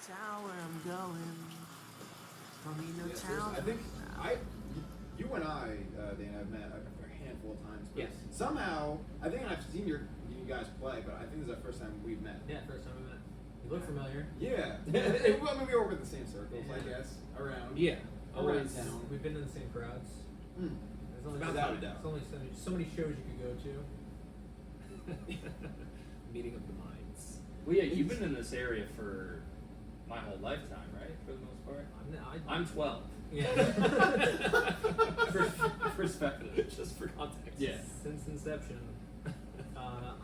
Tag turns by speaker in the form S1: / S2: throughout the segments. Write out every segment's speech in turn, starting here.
S1: tower I'm going. Don't need no
S2: Yes,
S1: town.
S2: I think you and I, Dana, have met a handful of times. But
S3: Yes.
S2: somehow, I think I've seen you guys play, but I think this is the first time we've met.
S3: Yeah, first time we met. You look familiar.
S2: Yeah. Well, I mean, we were in the same circles, I
S3: Yeah.
S2: guess, around.
S3: Yeah.
S2: Around
S3: Always.
S2: town.
S3: We've been in the same crowds.
S2: Mm.
S3: There's only,
S2: Without a doubt.
S3: there's only so many shows you could go to.
S4: Meeting of the minds.
S5: Well, yeah, you've been in this area for my whole lifetime, right? For the most part. I'm 12.
S3: Yeah.
S5: For perspective.
S4: Just for context.
S5: Yeah.
S3: Since inception,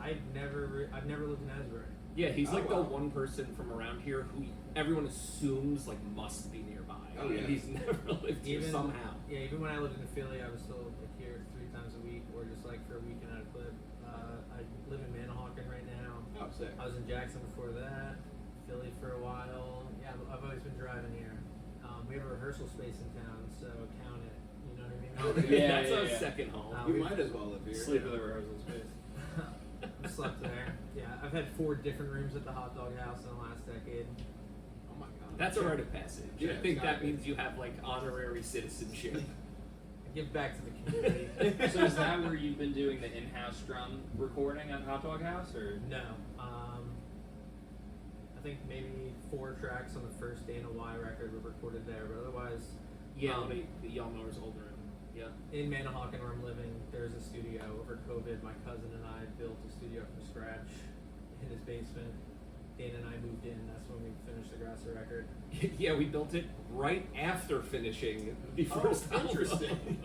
S3: I've never lived in Asbury.
S4: Yeah, he's
S2: Oh,
S4: like
S2: wow.
S4: the one person from around here who everyone assumes like must be nearby.
S2: Oh, yeah.
S4: And he's never lived here somehow.
S3: Yeah, even when I lived in Philly, I was still like here 3 times a week, or just like for a weekend at a clip. I live in Manahawkin right now.
S2: Oh, sick.
S3: I was in Jackson before that, Philly for a while. Yeah, I've always been driving here. We have a rehearsal space in town, so count it. You know what I mean?
S5: Yeah,
S4: That's
S5: yeah,
S4: our
S5: yeah.
S4: second home.
S2: You might as well live here.
S5: Sleep in the rehearsal space.
S3: I slept there. Yeah, I've had 4 different rooms at the hot dog house in the last decade.
S2: Oh my god.
S4: That's a rite of passage.
S2: Yeah,
S4: I think
S2: it's
S4: that
S2: gotta be.
S4: means you have like honorary citizenship.
S3: I give back to the community.
S5: So is that where you've been doing the in-house drum recording at Hot Dog House, or?
S3: No. I think maybe 4 tracks on the first Dana Y record were recorded there, but otherwise,
S4: Yeah, y'all know his older end. Yeah.
S3: in Manahawkin where I'm living, there's a studio. Over COVID, my cousin and I built a studio from scratch in his basement. Dana and I moved in. That's when we finished the Grasser record.
S4: Yeah, we built it right after finishing the
S2: Oh,
S4: first album.
S2: interesting.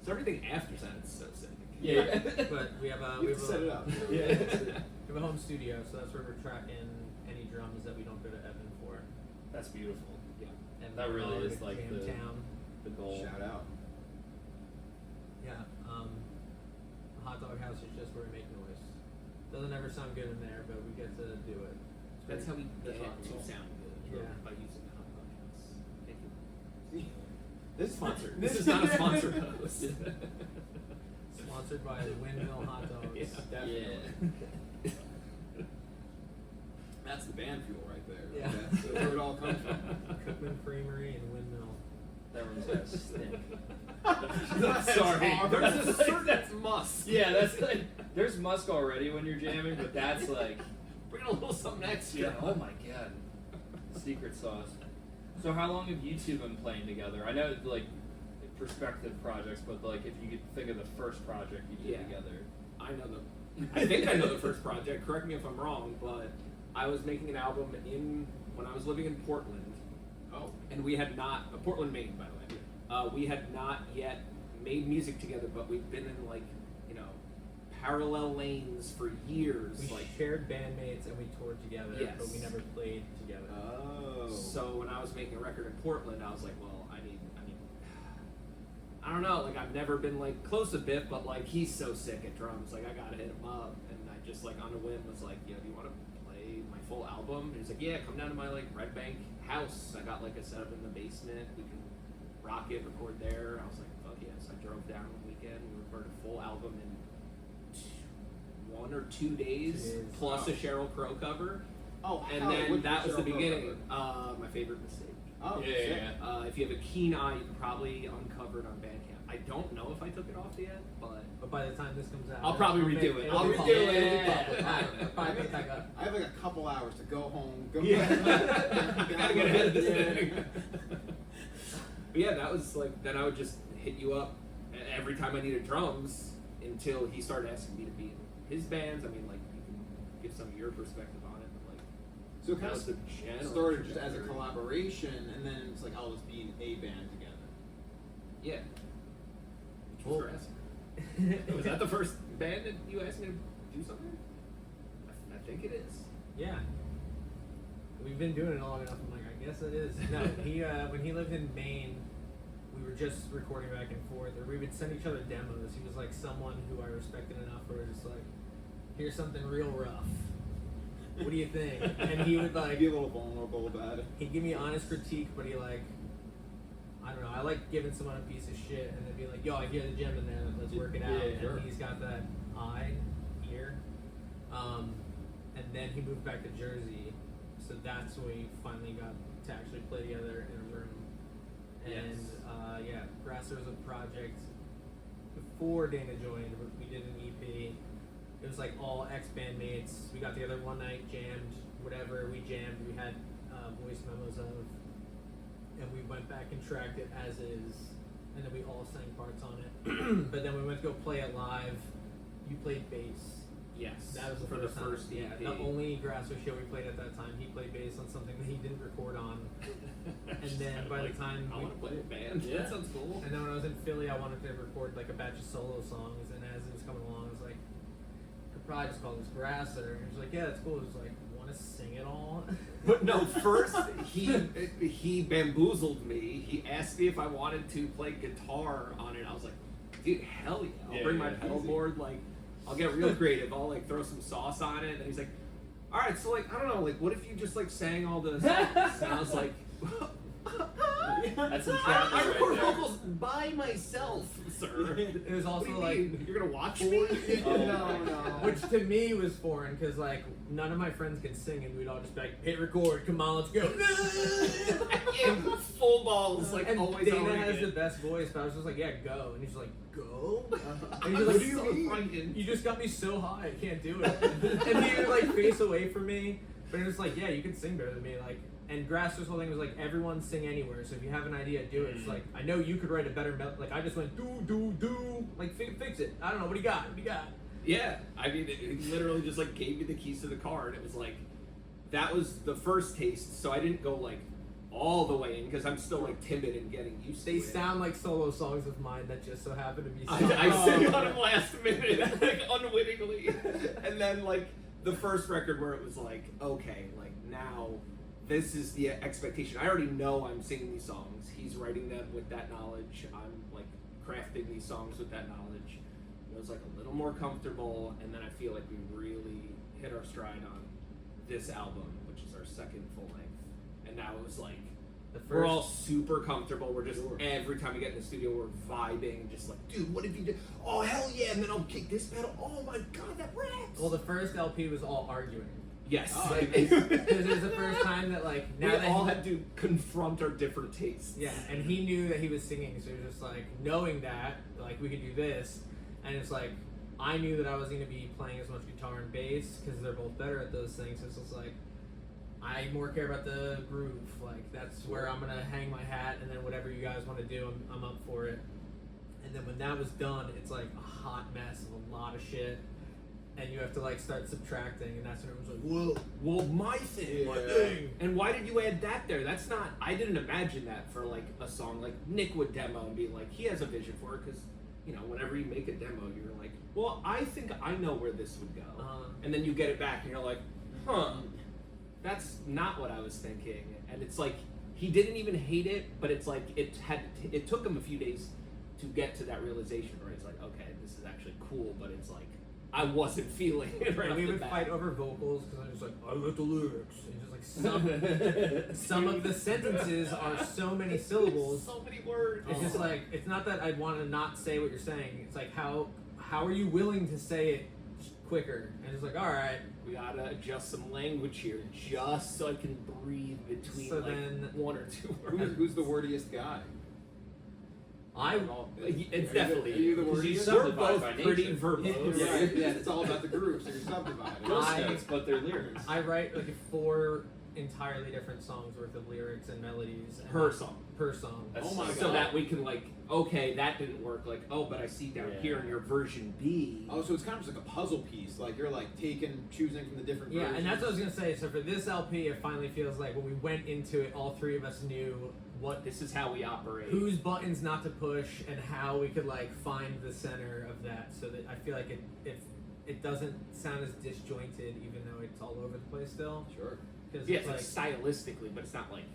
S4: So everything after that's so sick.
S5: Yeah.
S3: But we have a
S2: You have to set it up.
S3: we have a home studio, so that's where we're tracking any drums that we don't go to Evan for.
S5: That's beautiful.
S4: Yeah.
S3: And
S5: That
S3: we're
S5: really
S3: all
S5: is
S3: in
S5: like
S3: Jam
S5: the-
S3: town.
S5: The goal.
S2: Shout out.
S3: Yeah, the hot dog house is just where we make noise. Doesn't ever sound good in there, but we get to do it. It's
S4: That's how
S3: pretty-
S4: we
S3: that's
S4: get
S3: rock and
S4: to
S3: roll.
S4: sound good.
S3: Yeah.
S4: By using the hot dog house. Thank you.
S2: This
S4: Sponsored. This is not a sponsored post.
S3: Sponsored by Windmill Hot Dogs.
S4: Yeah.
S2: Definitely.
S5: Yeah.
S2: That's the band fuel right there.
S3: Yeah.
S2: That's where it all comes from.
S3: Cookman Creamery and Windmill.
S5: That one's got a stink.
S4: Sorry.
S2: hard.
S4: There's a certain that's musk.
S5: Yeah, that's like, there's musk already when you're jamming, but that's like,
S4: Bring a little something extra.
S5: yeah, oh my god. Secret sauce. So how long have you two been playing together? I know like perspective projects, but like if you could think of the first project you did
S4: Yeah.
S5: together.
S4: I know I think I know the first project. Correct me if I'm wrong, but I was making an album when I was living in Portland.
S2: Oh.
S4: And we had not Portland, Maine, by the way. We had not yet made music together, but we've been in like parallel lanes for years.
S3: We
S4: like
S3: shared bandmates and we toured together,
S4: Yes.
S3: but we never played together.
S2: Oh.
S4: So when I was making a record in Portland, I was like, well, I don't know, like I've never been like close to Biff, but like he's so sick at drums, like I gotta hit him up. And I just like on a whim was like, do you want to play my full album? And he's like, yeah, come down to my like Red Bank house. I got like a setup in the basement. We can rock it, record there. I was like, fuck yes. I drove down one weekend. We recorded a full album in 1 or 2 days,
S3: 2 days.
S4: plus
S2: Wow.
S4: a Sheryl Crow cover.
S2: Oh,
S4: And
S2: how-
S4: then
S2: what
S4: that was
S2: Sheryl
S4: the
S2: Crow
S4: beginning.
S2: cover?
S4: My favorite mistake.
S2: Oh,
S5: Yeah,
S2: sick.
S5: yeah.
S4: If you have a keen eye, you can probably uncover it on Bandcamp. I don't know if I took it off yet, but
S3: But by the time this comes out,
S4: I'll probably
S3: it'll
S4: redo
S3: make-
S4: it.
S3: it'll
S4: I'll
S3: be
S4: redo
S3: public.
S4: it.
S3: I'll probably put that up.
S2: I have like a couple hours to go home. Go
S4: Yeah.
S2: back.
S4: I gotta get ahead of this
S2: Yeah.
S4: thing. But yeah, that was like, then I would just hit you up every time I needed drums until he started asking me to be in his bands. I mean, like, you can give some of your perspective on it, but like,
S2: So it
S4: that
S2: kind
S4: was the
S2: of
S4: general
S2: started just as a
S4: trajectory.
S2: collaboration, and then it's like, I'll just be in a band together.
S4: Yeah. Which was
S3: Well-
S4: Was that the first band that you asked me to do something? I think it is.
S3: Yeah. We've been doing it long enough. I'm like, I guess it is. No, he when he lived in Maine, we were just recording back and forth, or we would send each other demos. He was like someone who I respected enough where it was just like, here's something real rough. What do you think? And he would like,
S2: Be a little vulnerable about it.
S3: he'd give me honest critique, but he like, I don't know, I like giving someone a piece of shit and then be like, yo, I hear the gem in there, let's work it out.
S2: Yeah, sure.
S3: And he's got that eye, ear. And then he moved back to Jersey, So that's when we finally got to actually play together in a room. And Grasser was a project before Dana joined. We did an EP. It was like all ex-bandmates. We got together one night, jammed, whatever. We jammed. We had voice memos of, and we went back and tracked it as is, and then we all sang parts on it. But then we went to go play it live. You played bass.
S4: Yes.
S3: That was the
S4: for
S3: first
S4: the
S3: time.
S4: first EP.
S3: Yeah, the only Grasser show we played at that time. He played bass on something that he didn't record on. And then by the time
S4: I
S3: we-
S4: want to play a band.
S5: Yeah.
S4: That sounds cool.
S3: And then when I was in Philly, I wanted to record like a batch of solo songs, and as it was coming along, I was like, I could probably just call this Grasser. And he was like, yeah, that's cool. He was like, want to sing it all?
S4: But no, first he bamboozled me. He asked me if I wanted to play guitar on it. I was like, dude, hell yeah! I'll
S5: Yeah,
S4: bring my
S5: yeah,
S4: pedal
S5: easy.
S4: board. Like, I'll get real creative. I'll like throw some sauce on it. And he's like, all right, so like I don't know, like what if you just like sang all the songs? And I was like.
S5: That's
S4: I
S5: entrapment
S4: record
S5: right there.
S4: vocals by myself, sir.
S3: It was
S4: What do
S3: also
S4: you
S3: like,
S4: mean? You're gonna watch me?
S5: Oh,
S2: no.
S3: which to me was foreign because like none of my friends could sing, and we'd all just be like, hit record, come on, let's go.
S4: Yeah, full balls, like
S3: and
S4: always.
S3: Dana
S4: on
S3: has
S4: it.
S3: the best voice, but I was just like, yeah, go. And he's like, go? And
S4: What
S3: he's
S4: do
S3: like,
S4: you mean? Frightened.
S3: you just got me so high, I can't do it. And he would like face away from me, but it was like, yeah, you can sing better than me. Like, and Grasser's whole thing was like, everyone sing anywhere. So if you have an idea, do it. It's like, I know you could write a better melody. Like, I just went do, like fix it. I don't know. What do you got? What do you got?
S4: Yeah, I mean, it literally just like gave me the keys to the car, and it was like, that was the first taste. So I didn't go like all the way in because I'm still like timid and getting used to
S3: They
S4: it.
S3: sound like solo songs of mine that just so happen to be.
S4: I sang on them last minute, like unwittingly, and then like the first record where it was like, okay, like now this is the expectation. I already know I'm singing these songs. He's writing them with that knowledge. I'm like crafting these songs with that knowledge. It was like a little more comfortable, and then I feel like we really hit our stride on this album, which is our second full length. And now it was like
S3: The first,
S4: we're all super comfortable. We're just every time we get in the studio, we're vibing and just like, dude, what if you did? Oh hell yeah! And then I'll kick this pedal. Oh my god, that raps!
S3: well, the first LP was all arguing.
S4: Yes,
S3: Like, because it was the first time that like
S4: we
S3: now that
S4: all
S3: he,
S4: had to confront our different tastes.
S3: yeah, and he knew that he was singing, so he was just like knowing that like we could do this, and it's like I knew that I was going to be playing as much guitar and bass because they're both better at those things. So it's just like I more care about the groove. Like that's where I'm gonna hang my hat, and then whatever you guys want to do, I'm up for it. And then when that was done, it's like a hot mess of a lot of shit. And you have to like start subtracting, and that's when it was like, whoa.
S4: Well, my thing.
S3: My thing.
S4: And why did you add that there? That's not. I didn't imagine that for like a song. Like Nick would demo and be like, he has a vision for it because, you know, whenever you make a demo, you're like, well, I think I know where this would go. And then you get it back, and you're like, huh, that's not what I was thinking. And it's like he didn't even hate it, but it's like it took him a few days to get to that realization where it's like, okay, this is actually cool, but it's like I wasn't feeling it right
S3: And
S4: off
S3: we
S4: the
S3: would
S4: bat.
S3: fight over vocals because I was just like, I got the lyrics. And just like some of the sentences are so many syllables.
S4: So many words.
S3: It's just like it's not that I want to not say what you're saying. It's like how are you willing to say it quicker? And it's like, all right.
S4: We gotta adjust some language here just so I can breathe between
S3: So
S4: like
S3: then-
S4: one or two words.
S2: Who's the wordiest guy?
S4: It's definitely
S2: Are you the
S5: Because you
S2: wordiest?
S4: We're
S5: subdivide
S4: both
S5: by
S4: pretty
S5: nature.
S4: verbose.
S2: Yeah, it's all about the groove, so you're subdivided.
S5: Ghost
S3: I-
S5: notes, but they're lyrics.
S3: I write like 4 entirely different songs worth of lyrics and melodies and
S4: Per song.
S3: Per song.
S5: That's
S2: Oh my
S4: So
S2: God.
S4: that we can like, okay, that didn't work. Like, oh, but I see down
S5: Yeah.
S4: here in your version B.
S2: Oh, so it's kind of just like a puzzle piece. Like you're like choosing from the different
S3: Yeah,
S2: versions.
S3: and that's what I was gonna say. So for this LP, it finally feels like when we went into it, all 3 of us knew what
S4: This is how we operate.
S3: whose buttons not to push and how we could like find the center of that. So that I feel like it doesn't sound as disjointed, even though it's all over the place still.
S2: Sure.
S3: Because
S4: Yeah,
S3: it's
S4: it's like stylistically, but it's not like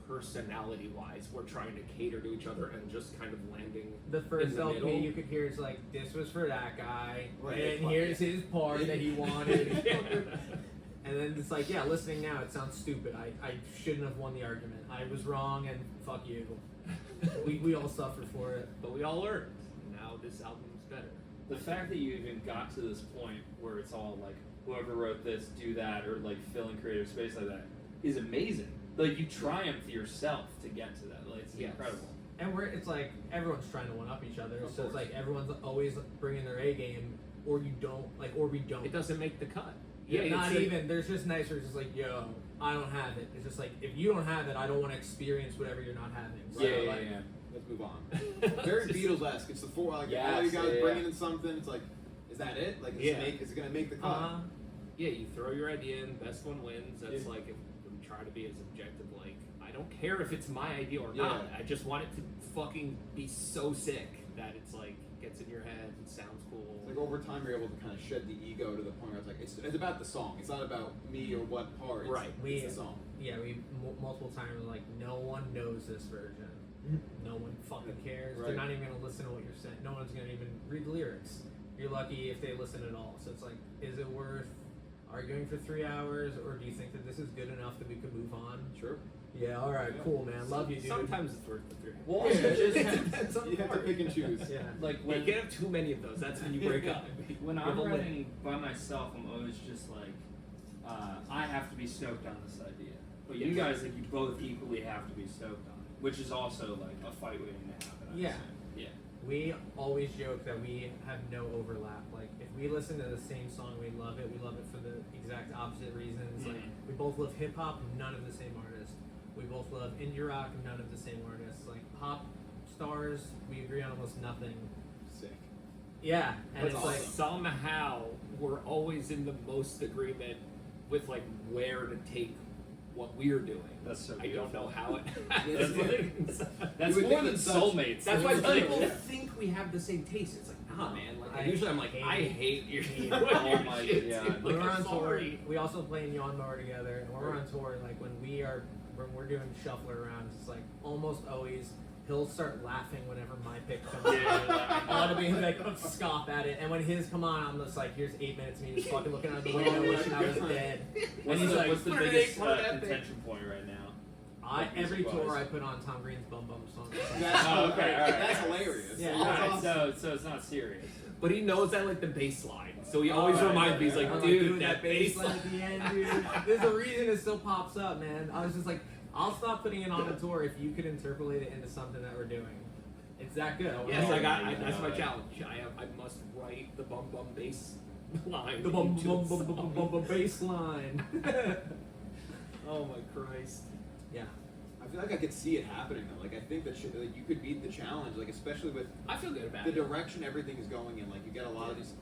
S4: personality-wise. We're trying to cater to each other and just kind of landing.
S3: the first
S4: in the
S3: LP
S4: middle.
S3: you could hear is like this was for that guy,
S2: Right.
S3: and here's his part that he wanted.
S4: Yeah.
S3: And then it's like, yeah, listening now, it sounds stupid. I shouldn't have won the argument. I was wrong, and fuck you. we all suffer for it.
S4: But we all learned. Now this album's better.
S5: The fact that you even got to this point where it's all like whoever wrote this, do that, or like fill in creative space like that, is amazing. Like you triumph yourself to get to that. Like it's
S3: Yes.
S5: incredible.
S3: And it's like everyone's trying to one up each other,
S2: Of
S3: so it's
S2: course.
S3: like everyone's always bringing their A game, or you don't, like, or we don't.
S4: It doesn't make the cut.
S3: Yeah,
S4: it's
S3: not
S4: like-
S3: even. There's just nicer. It's just like, yo, I don't have it. It's just like, if you don't have it, I don't want to experience whatever you're not having. So, like,
S2: Yeah. Let's move on. Very Beatles-esque. It's the four. Like all you
S5: Yes,
S2: guys
S5: yeah.
S2: bringing in something. It's like, is that it? Like, is it gonna make the cut?
S4: Yeah, you throw your idea in, best one wins. That's
S2: Yeah.
S4: like, if we try to be as objective, like, I don't care if it's my idea or
S2: Yeah.
S4: not. I just want it to fucking be so sick that it's like, gets in your head, it sounds cool.
S2: It's like over time you're able to kind of shed the ego to the point where it's like it's about the song. It's not about me or what part. It's,
S4: Right.
S2: It's the song.
S3: Yeah, we multiple times were like, no one knows this version. No one fucking cares. They're
S2: Right.
S3: not even gonna listen to what you're saying. No one's gonna even read the lyrics. You're lucky if they listen at all. So it's like, is it worth arguing for 3 hours, or do you think that this is good enough that we could move on?
S2: Sure.
S3: Yeah, all right,
S2: Yeah.
S3: cool, man. Love you, dude.
S4: Sometimes it's worth the three.
S5: Well,
S2: Yeah,
S5: also just
S2: it
S4: depends on the
S2: you have to
S4: part.
S2: pick and choose.
S3: Yeah.
S5: like
S4: When
S5: when
S4: you get too many of those, that's when you break up.
S5: when
S3: You
S5: I'm
S3: have a limit.
S5: writing by myself, I'm always just like, I have to be stoked on this idea. But you
S4: Yes.
S5: guys, like, you both equally have to be stoked on it, which is also like a fight waiting to happen. I'd
S3: Yeah.
S5: say. Yeah.
S3: We always joke that we have no overlap. Like, if we listen to the same song, we love it. We love it for the exact opposite reasons. Like,
S5: Mhm.
S3: we both love hip hop, none of the same artists. We both love indie rock, none of the same artists. Like, pop stars, we agree on almost nothing.
S2: Sick.
S3: Yeah, and
S4: But
S3: it's like,
S4: somehow we're always in the most agreement with like where to take what we're doing.
S5: That's so
S4: I don't know how it
S5: That's
S4: happens.
S5: That's
S2: You would
S5: more
S2: think
S5: than
S2: it's such-
S5: soulmates.
S4: That's why
S5: It's like-
S4: people think we have the same taste. It's like, nah, man. Like, usually I'm like, I hate your
S5: Oh my
S4: shit,
S5: God.
S4: dude.
S3: when
S4: Like,
S3: we're
S4: I'm
S3: on tour,
S4: sorry.
S3: we also play in Yawn Mower together. And when we're on tour, like, when we're doing shuffler rounds, it's like almost always he'll start laughing whenever my pick comes on.
S5: Yeah.
S3: I want to be like scoff at it, and when his come on, I'm just like, here's 8 minutes of me just fucking looking out the window, wishing I was dead. And
S5: What's
S3: he's
S5: the,
S3: like,
S5: what's the
S4: put it
S5: biggest
S4: in, put it in.
S5: contention point right now?
S3: every
S5: music-wise?
S3: tour I put on Tom Green's Bum Bum song.
S2: That's
S5: Oh, okay, all right.
S2: That's hilarious.
S3: Yeah.
S2: That's
S5: Alright,
S2: awesome.
S5: so it's not serious.
S4: But he knows that like the bass line, so he always
S5: Alright,
S4: reminds me. He's
S5: yeah,
S4: like,
S3: I'm
S4: dude,
S3: that bass line at the end, dude. There's a reason it still pops up, man. I was just like, I'll stop putting it on a tour if you could interpolate it into something that we're doing. It's that good.
S4: Yes,
S5: Oh,
S4: that's my
S5: yeah.
S4: challenge. I must write the bum bum bass line.
S3: The bum
S4: into
S3: bum
S4: the
S3: bum bum bum
S4: song.
S3: bum bass line.
S4: Oh my Christ.
S3: Yeah.
S2: I feel like I could see it happening though. Like I think that like, you could beat the challenge. Like especially with
S4: I feel good about
S2: the
S4: it.
S2: direction everything is going in. Like you get a lot of these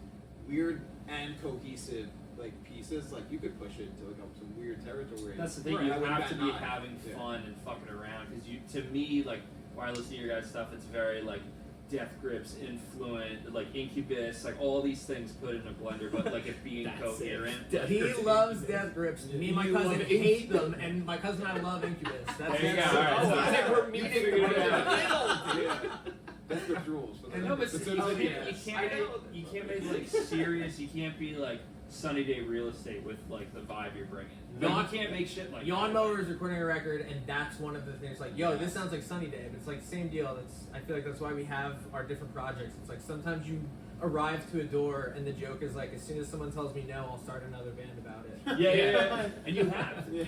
S2: weird and cohesive like pieces. Like you could push it into like some weird territory.
S5: That's the thing.
S2: Right,
S5: You
S2: I would
S5: have
S2: bet
S5: to be
S2: not.
S5: having
S2: Yeah.
S5: fun and fucking around because you. To me, like when I listen to your guys' stuff, it's very like Death Grips influent, like Incubus, like all these things put in a blender, but like it being
S4: That's
S5: coherent.
S4: it. Death
S3: He
S4: Grips.
S3: loves Death Grips. Me and my
S4: You
S3: cousin
S4: love
S3: hate
S4: Incubus.
S3: them, and my cousin and I love Incubus. That's
S5: There you
S3: it.
S5: go, all right.
S4: Oh,
S5: So
S4: I think we're
S5: you
S4: meeting
S5: figured it
S4: right
S5: out.
S4: in the middle, dude.
S2: Yeah. That's the rules.
S3: And
S5: No, but
S2: As soon as
S5: you
S2: I
S5: can't,
S2: get
S5: you
S2: it.
S5: can't
S4: I
S5: make
S4: know.
S5: you can't make like serious. You can't be like Sunny Day Real Estate with like the vibe you're bringing. Like,
S3: Yawn-
S5: you can't make shit like
S3: Yawn
S5: that.
S3: Mower is recording a record, and that's one of the things. Like, yo, this sounds like Sunny Day, but it's like same deal. That's I feel like that's why we have our different projects. It's like sometimes you arrive to a door, and the joke is like, as soon as someone tells me no, I'll start another band about it.
S5: Yeah. And you have.
S2: Yeah.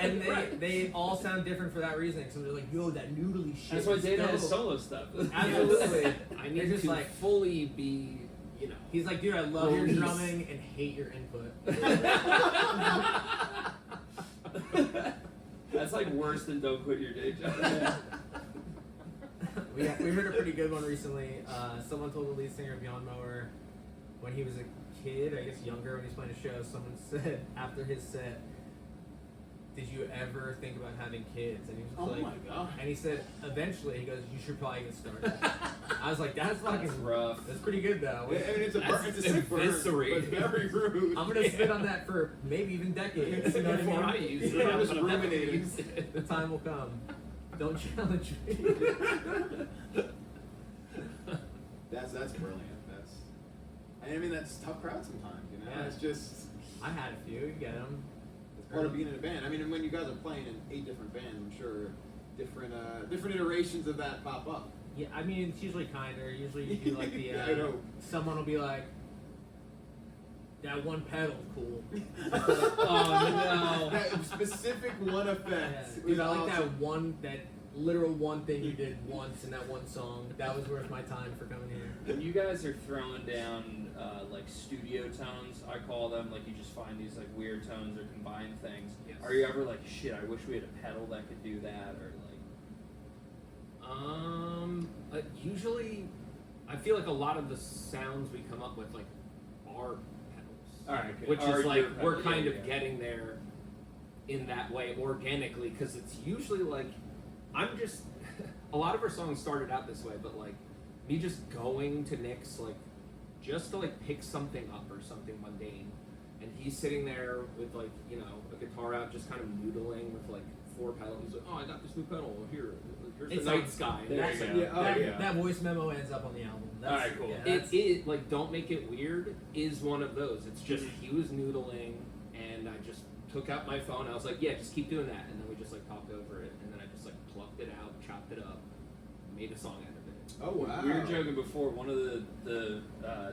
S3: And they all sound different for that reason. So they're like, yo, that noodly shit.
S5: That's why
S3: is
S5: Dana has
S3: dope.
S5: solo stuff.
S3: Absolutely.
S4: I
S3: They're
S4: need
S3: just
S4: to
S3: like,
S4: fully be, you know.
S3: he's like, dude, I love your
S4: Release.
S3: drumming and hate your input.
S5: That's like worse than don't quit your day job.
S3: we heard a pretty good one recently. Someone told the lead singer of Yawn Mower when he was a kid, I guess younger, when he was playing a show, someone said after his set, did you ever think about having kids? And he was
S2: Oh
S3: like,
S2: my god.
S3: and he said, eventually, he goes, you should probably get started. I was like, that's fucking
S5: That's rough.
S3: That's pretty good though.
S2: I mean, it's a
S4: That's
S2: it's a sick burn, but
S4: eviscerating.
S2: very rude.
S3: I'm gonna spit on that for maybe even decades. You know what
S4: Before
S3: I
S4: I
S3: mean?
S4: use it,
S3: Yeah,
S2: I'm just
S4: but I'm never gonna
S2: ruminating.
S4: use it.
S3: the time will come. Don't challenge me.
S2: That's brilliant. That's I mean that's a tough crowd sometimes. You know,
S3: Yeah.
S2: it's just
S3: I had a few. You get them.
S2: it's part of being in a band. I mean, and when you guys are playing in 8 different bands, I'm sure different iterations of that pop up.
S3: Yeah, I mean it's usually kinder. Usually you do like the
S2: I know.
S3: someone will be like, that one pedal's cool.
S5: Oh no.
S2: specific one offense.
S3: Yeah.
S2: was
S3: Dude, I like
S2: awesome.
S3: that literal one thing you did once in that one song. That was worth my time for coming here.
S5: When you guys are throwing down like studio tones, I call them, like you just find these like weird tones or combine things.
S3: Yes.
S5: Are you ever like, shit, I wish we had a pedal that could do that, or like?
S4: Usually, I feel like a lot of the sounds we come up with like are pedals.
S5: All right, good.
S4: Which
S5: Or
S4: is like
S5: your
S4: we're
S5: pedal,
S4: kind
S5: yeah,
S4: of
S5: yeah.
S4: getting there in that way organically because it's usually like I'm just a lot of our songs started out this way, but like me just going to Nick's like just to like pick something up or something mundane, and he's sitting there with like a guitar out just kind of noodling with like 4 pedals. He's like, oh, I got this new pedal here's
S3: It's
S4: the
S3: like-
S4: night sky.
S5: There
S3: That's
S5: you
S3: it.
S5: go.
S2: Yeah, oh,
S3: that,
S2: yeah.
S3: that voice memo ends up on the album. That's,
S5: Alright, cool.
S3: Yeah,
S4: It
S3: that's-
S4: is like don't make it weird is one of those. It's just he was noodling and I just took out my phone. I was like, yeah, just keep doing that, and then we just like talked over it, and then I just like plucked it out, chopped it up, made a song out of it.
S2: Oh wow.
S5: We were joking before. One of the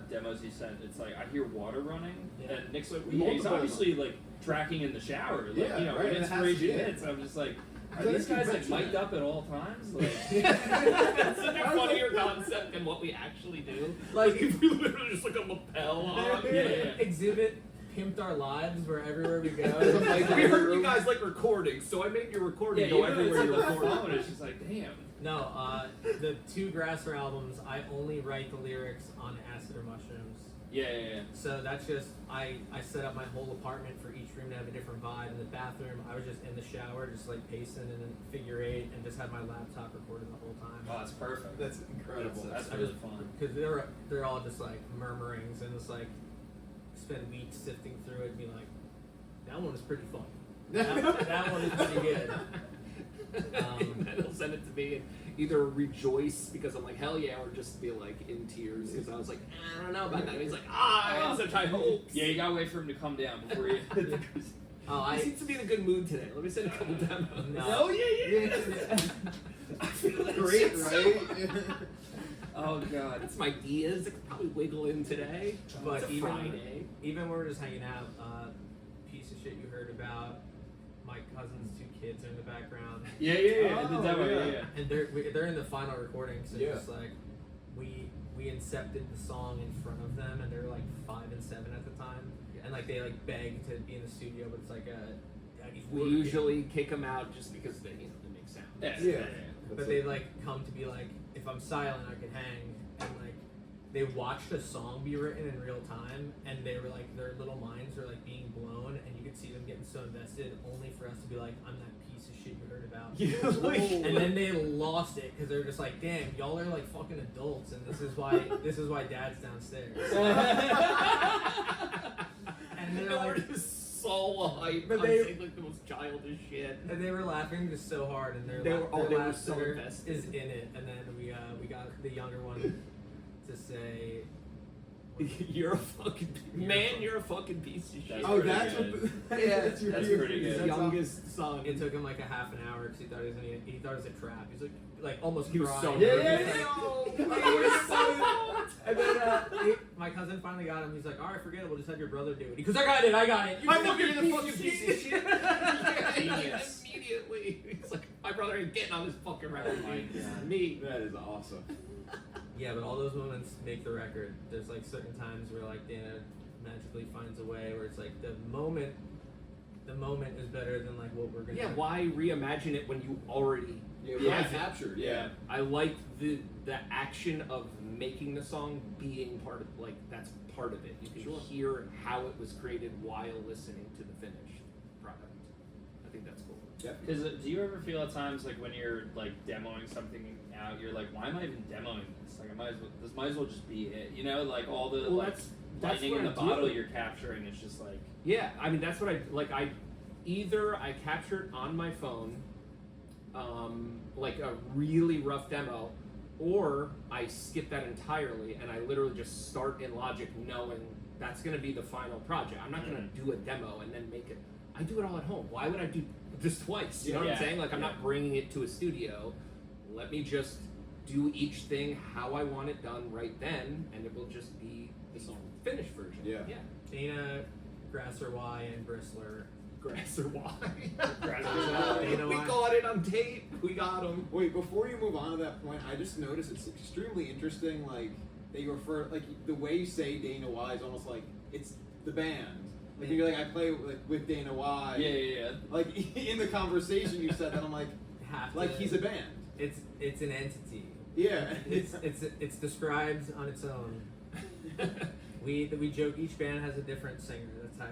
S5: demos he sent, it's like I hear water running,
S3: Yeah.
S5: and Nick's like, yeah, he's
S2: Multiple of
S5: obviously like tracking in the shower, like,
S2: Yeah, right,
S5: when
S2: and it has
S5: inspiration
S2: to be.
S5: hits. I'm just like, are
S2: So
S5: these
S2: they keep
S5: guys like
S2: mentioning
S5: mic'd
S2: that.
S5: up at all times? Like,
S4: That's such a funnier concept than what we actually do.
S3: Like-
S4: if we literally just like a lapel on.
S5: yeah, yeah.
S3: Exhibit pimped our lives where everywhere we go.
S2: Like,
S4: We heard you guys like recording, so I made your recording
S5: yeah,
S4: go
S5: even
S4: everywhere
S5: it's
S4: you
S5: on the
S4: recording.
S5: phone, it's just like, damn.
S3: No, the 2 Grasser albums, I only write the lyrics on acid or mushrooms.
S5: Yeah.
S3: So that's just, I set up my whole apartment for each room to have a different vibe. In the bathroom, I was just in the shower, just like pacing in a figure 8 and just had my laptop recording the whole time.
S5: Oh, that's perfect.
S2: That's incredible.
S5: That's
S3: I
S5: really
S3: just-
S5: fun.
S3: Because they're all just like murmurings and just like spend weeks sifting through it and be like, that one is pretty funny. That one is pretty good.
S4: And then he'll send it to me and either rejoice because I'm like, hell yeah, or just be like in tears because I was like, I don't know about that. And he's like, I had such high hopes.
S5: Yeah, you gotta wait for him to come down before you.
S3: Oh,
S4: He
S3: I
S4: seems to be in a good mood today. Let me send a couple demos.
S3: No.
S5: Oh yeah.
S4: I feel like
S2: Great,
S4: shit's
S2: right?
S5: Oh god.
S4: That's my Diaz. I could probably wiggle in today.
S3: But
S4: it's a
S3: even-
S4: Friday.
S3: even when we're just hanging out, piece of shit you heard about. My cousin's 2 kids are in the background,
S5: Yeah.
S2: Oh,
S5: the demo,
S2: yeah.
S5: yeah.
S3: and they're in the final recording. So
S2: Yeah.
S3: just like we incepted the song in front of them, and they're like 5 and 7 at the time, and like they like beg to be in the studio, but it's like Daddy's
S4: We
S3: working.
S4: usually kick them out just because they make sound.
S5: Yeah.
S3: But they like come to be like, if I'm silent, I can hang, and like they watched a song be written in real time, and they were like, their little minds were like being blown, and you could see them getting so invested, only for us to be like, I'm that piece of shit you heard about.
S4: Yeah,
S3: And then they lost it because they're just like, damn, y'all are like fucking adults, and this is why Dad's downstairs.
S4: and
S3: they're
S4: we're
S3: like-
S4: just so hyped.
S3: But
S4: I'm
S3: they-
S4: saying like the most childish shit.
S3: And they were laughing just so hard, and
S4: They were
S3: laughter
S4: so invested.
S3: is in it. And then we got the younger one to say,
S4: You're a fucking you're a fucking piece of shit.
S5: That's
S2: Oh,
S5: pretty
S2: that's
S5: good.
S2: what. Yeah, that's your
S5: That's
S2: beer.
S5: pretty good.
S4: His
S2: That's
S4: youngest son.
S3: it took him like a half an hour because he thought he thought it was a trap. He's like almost
S4: He was
S3: crying.
S4: so
S2: Yeah,
S4: nervous.
S2: yeah,
S3: Like,
S4: He was so
S3: and then my cousin finally got him. He's like, all right, forget it. We'll just have your brother do it. He goes, I got it.
S4: You
S3: I'm
S4: fucking
S3: fucking
S4: fucking
S3: piece
S4: piece
S3: of
S4: of
S3: shit.
S4: shit. Yeah,
S5: Genius.
S4: immediately. He's like, my brother ain't getting on this fucking record.
S5: Oh my
S4: It's
S5: God.
S4: me.
S2: That is awesome.
S3: Yeah, but all those moments make the record. There's like certain times where like Dana magically finds a way where it's like the moment is better than like what we're gonna.
S4: Yeah, why reimagine it when you already
S5: Yeah.
S2: Captured. Yeah.
S4: I like the action of making the song being part of that's part of it. You can
S2: Sure.
S4: hear how it was created while listening to the finished product. I think that's cool.
S2: Yep.
S5: Do you ever feel at times like when you're like demoing something out, you're like, why am I even demoing this? Like, this might as well just be it. You know, like all the
S4: Well,
S5: like
S4: that's
S5: lightning
S4: what
S5: in the
S4: I
S5: bottle
S4: do.
S5: you're capturing is just like.
S4: Yeah, I mean that's what I like. I either I capture it on my phone, like a really rough demo, or I skip that entirely and I literally just start in Logic knowing that's going to be the final project. I'm not going to do a demo and then make it. I do it all at home. Why would I do this twice? You know what I'm
S5: Yeah.
S4: saying? Like I'm not bringing it to a studio. Let me just do each thing how I want it done right then, and it will just be the finished version.
S2: Yeah.
S4: Yeah.
S3: Dana, Grasser Y, and Bristler
S4: grass or why.
S3: Dana
S4: We
S3: why.
S4: got it on tape. We got him.
S2: Wait, before you move on to that point, I just noticed it's extremely interesting, like, that you refer, like, the way you say Dana Y is almost like it's the band. Like, you're like, I play with Dana Y.
S5: Yeah.
S2: Like, in the conversation you said that, I'm like,
S3: Have
S2: like,
S3: to-
S2: he's a band.
S3: It's an entity.
S2: Yeah.
S3: It's described on its own. We joke each band has a different singer. That's how,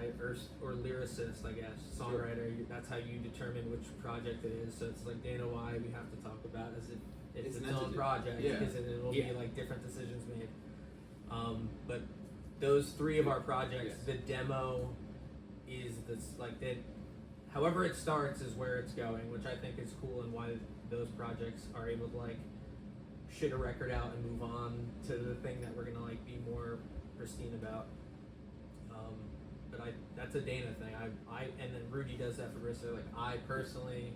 S3: or lyricist, I guess, songwriter. That's how you determine which project it is. So it's like Dana Y. We have to talk about as if it's
S2: It's
S3: its
S2: an
S3: own
S2: entity.
S3: project
S2: Yeah.
S3: because it will
S4: Yeah.
S3: be like different decisions made. But those three of our projects,
S2: Yes.
S3: the demo is this like that. However it starts is where it's going, which I think is cool and why those projects are able to like shit a record out and move on to the thing that we're gonna like be more pristine about. But that's a Dana thing. I and then Rudy does that for Bristol. Like I personally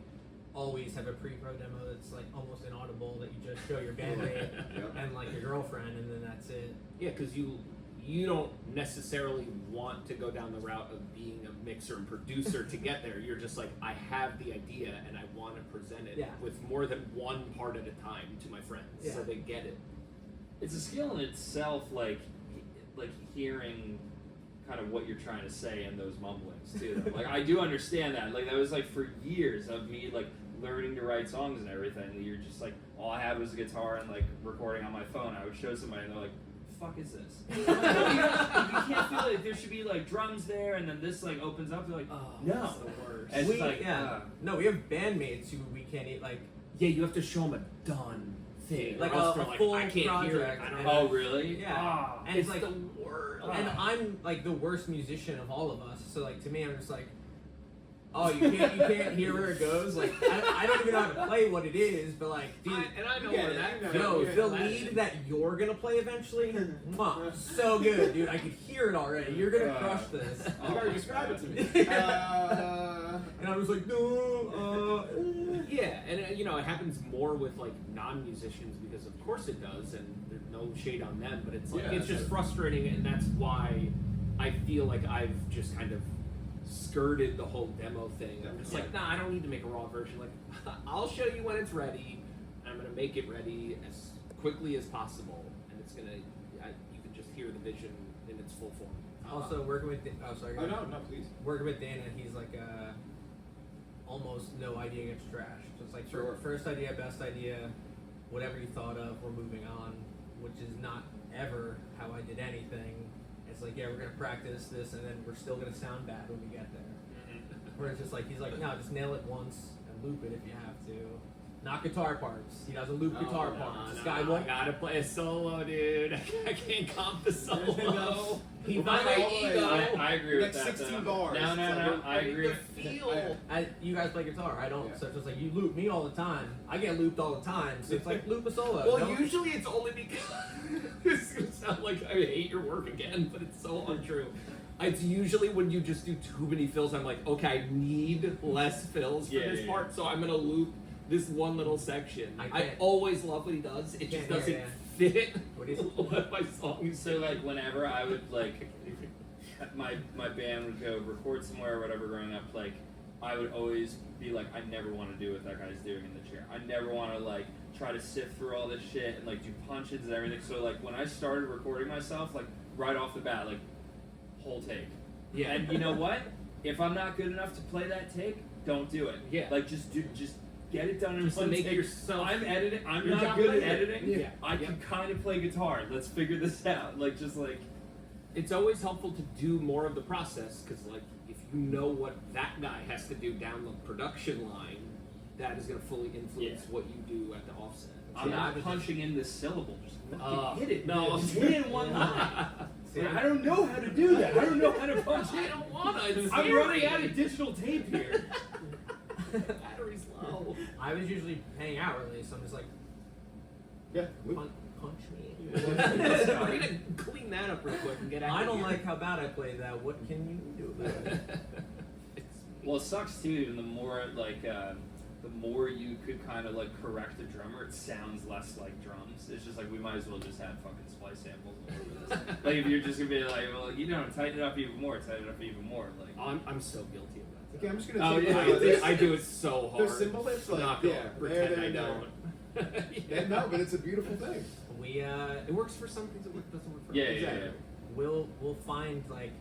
S3: always have a pre-pro demo that's like almost inaudible that you just show your bandmate
S2: Yep.
S3: and like your girlfriend, and then that's it.
S4: Yeah, because you don't necessarily want to go down the route of being a mixer and producer to get there. You're just like, I have the idea and I want to present it
S3: Yeah.
S4: with more than one part at a time to my friends,
S3: Yeah.
S4: so they get it.
S5: It's a skill in itself, like hearing kind of what you're trying to say in those mumblings too. Like I do understand that. Like that was like for years of me like learning to write songs and everything. You're just like, all I had was a guitar and like recording on my phone. I would show somebody and they're like, fuck is this? You can't feel it. There should be like drums there, and then this like opens up. They're like,
S4: Oh,
S5: no.
S4: that's the worst.
S5: And it's like,
S3: No, we have bandmates who we can't eat like
S4: Yeah, you have to show them a done thing.
S3: Like
S4: or else
S3: a
S4: they're like,
S3: full
S4: I can't hear it.
S3: project,
S4: I don't
S3: and-
S4: know.
S5: oh really?
S3: yeah,
S5: Ah.
S3: and it's like
S4: the worst.
S3: and I'm like the worst musician of all of us. So like to me, I'm just like, oh, you can't hear where it goes. Like I don't even know how to play what it is, but like, dude,
S4: I know
S2: Yeah,
S4: where
S2: yeah,
S4: that
S2: yeah.
S4: goes.
S3: yo,
S2: yeah,
S3: the
S4: Latin.
S3: lead that you're gonna play eventually, so good, dude. I could hear it already. You're gonna crush this.
S2: You already described it to me.
S3: And I was like, no.
S4: Yeah, and you know, it happens more with like non-musicians because of course it does, and there's no shade on them, but it's like
S2: Yeah,
S4: it's just
S2: that's-
S4: frustrating, and that's why I feel like I've just kind of skirted the whole demo thing. I'm just like, nah, I don't need to make a raw version. Like, I'll show you when it's ready, and I'm gonna make it ready as quickly as possible, and it's gonna, you can just hear the vision in its full form.
S3: Also, working with
S2: Oh no, please.
S3: working with Dana, he's like almost no idea gets trashed. Just like
S2: Sure.
S3: first idea, best idea, whatever you thought of, we're moving on, which is not ever how I did anything. It's like, yeah, we're gonna practice this, and then we're still gonna sound bad when we get there. Where it's just like he's like, no, just nail it once and loop it if you have to. Not guitar parts. He doesn't loop guitar parts. This guy
S4: I
S3: won't.
S4: gotta play a solo, dude. I can't comp the solo.
S3: He
S2: Well,
S3: found
S2: my
S3: my
S2: ego.
S5: I agree with
S2: Next
S5: that.
S2: 16
S5: though.
S2: bars.
S5: No,
S2: It's
S5: no,
S2: like,
S5: no. I agree.
S4: The feel.
S3: You guys play guitar. I don't.
S2: Yeah.
S3: So it's just like you loop me all the time. I get looped all the time. So it's like loop a solo.
S4: Well,
S3: Don't-
S4: usually it's only because it's gonna sound like I hate your work again, but it's so untrue. It's usually when you just do too many fills. I'm like, okay, I need less fills for
S5: Yeah,
S4: this
S5: yeah,
S4: part, so I'm gonna loop this one little section.
S3: I
S4: I
S3: can't-
S4: always love what he does. It just
S3: Can't hear
S4: doesn't
S3: ya.
S4: fit
S3: What is-
S4: what my song is.
S5: So like whenever I would like my band would go record somewhere or whatever growing up, like I would always be like, I never want to do what that guy's doing in the chair. I never want to like try to sift through all this shit and like do punches and everything. So like when I started recording myself, like right off the bat, like whole take.
S4: Yeah.
S5: And you know what? If I'm not good enough to play that take, don't do it.
S4: Yeah.
S5: Like just get it done in
S4: Just to
S5: one
S4: make
S5: take.
S4: yourself-
S5: I'm editing. I'm
S4: Your
S5: not
S4: job
S5: good at
S4: later.
S5: editing.
S4: Yeah.
S5: I can kind of play guitar. Let's figure this out. Like just like.
S4: It's always helpful to do more of the process because, like, if you know what that guy has to do down the production line, that is going to fully influence what you do at the offset.
S5: I'm
S3: Yeah,
S5: not
S3: but
S5: punching in this syllable. Just fucking hit it.
S4: no.
S5: Just hit it in one line.
S3: See,
S5: I don't know how to do that. I don't know how to punch
S4: I
S5: it.
S4: don't want to. It's
S5: I'm running out of digital tape here.
S4: Battery's low.
S3: I was usually paying hourly, so I'm just like,
S2: Yeah.
S3: punch me.
S4: We're gonna clean that up real quick and get out.
S3: I
S4: of
S3: don't
S4: here.
S3: like how bad I played that. What can you do about it?
S5: Well, it sucks too. And the more like, the more you could kind of like correct the drummer, it sounds less like drums. It's just like we might as well just have fucking splice samples all over this. Like if you're just gonna be like, well, you know, tighten it up even more, tighten it up even more. Like,
S4: I'm so guilty of that.
S2: Okay, I'm just gonna.
S5: Oh,
S2: take
S5: yeah,
S2: one of this.
S4: I do it so hard.
S2: They're symbolists,
S4: I'm
S2: like,
S4: not gonna
S2: yeah,
S4: pretend
S2: they're
S4: I
S2: there.
S4: don't.
S2: Yeah, no, but it's a beautiful thing.
S3: We
S4: It works for some things. It doesn't work for
S5: Yeah,
S4: others.
S5: yeah, yeah.
S3: we'll find like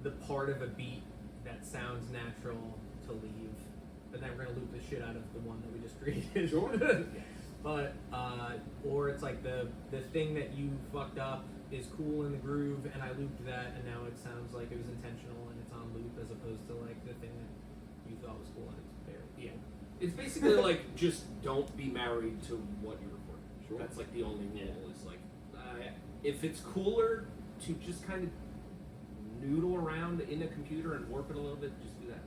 S3: the part of a beat that sounds natural to leave, but then we're gonna loop the shit out of the one that we just created.
S2: Sure.
S3: But or it's like the thing that you fucked up is cool in the groove, and I looped that, and now it sounds like it was intentional and it's on loop, as opposed to like the thing that you thought was cool and it's very
S4: Yeah. It's basically like just don't be married to what you record.
S2: Sure.
S4: That's like the only rule is like if it's cooler to just kind of noodle around in a computer and warp it a little bit, just do that.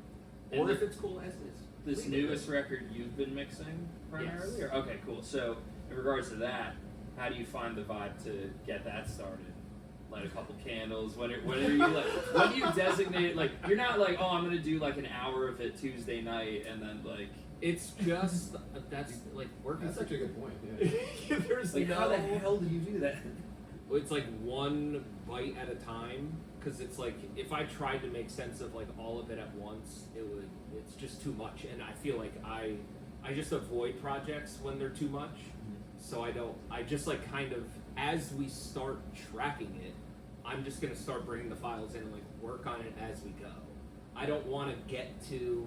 S5: And
S4: Or if it's cool as is.
S5: This
S4: leave it.
S5: newest record you've been mixing primarily?
S4: Yes.
S5: Or, okay, cool. So, in regards to that, how do you find the vibe to get that started? Light a couple candles. When are you like? When do you designate like? You're not like, oh, I'm gonna do like an hour of it Tuesday night, and then like.
S4: It's just that's like working.
S2: That's actually a good point. Yeah.
S4: There's
S5: Like,
S4: no.
S5: how the hell do you do that?
S4: It's like one bite at a time, because it's like if I tried to make sense of like all of it at once, it's just too much, and I feel like I just avoid projects when they're too much. So I just like kind of, as we start tracking it, I'm just gonna start bringing the files in and like work on it as we go. I don't want to get to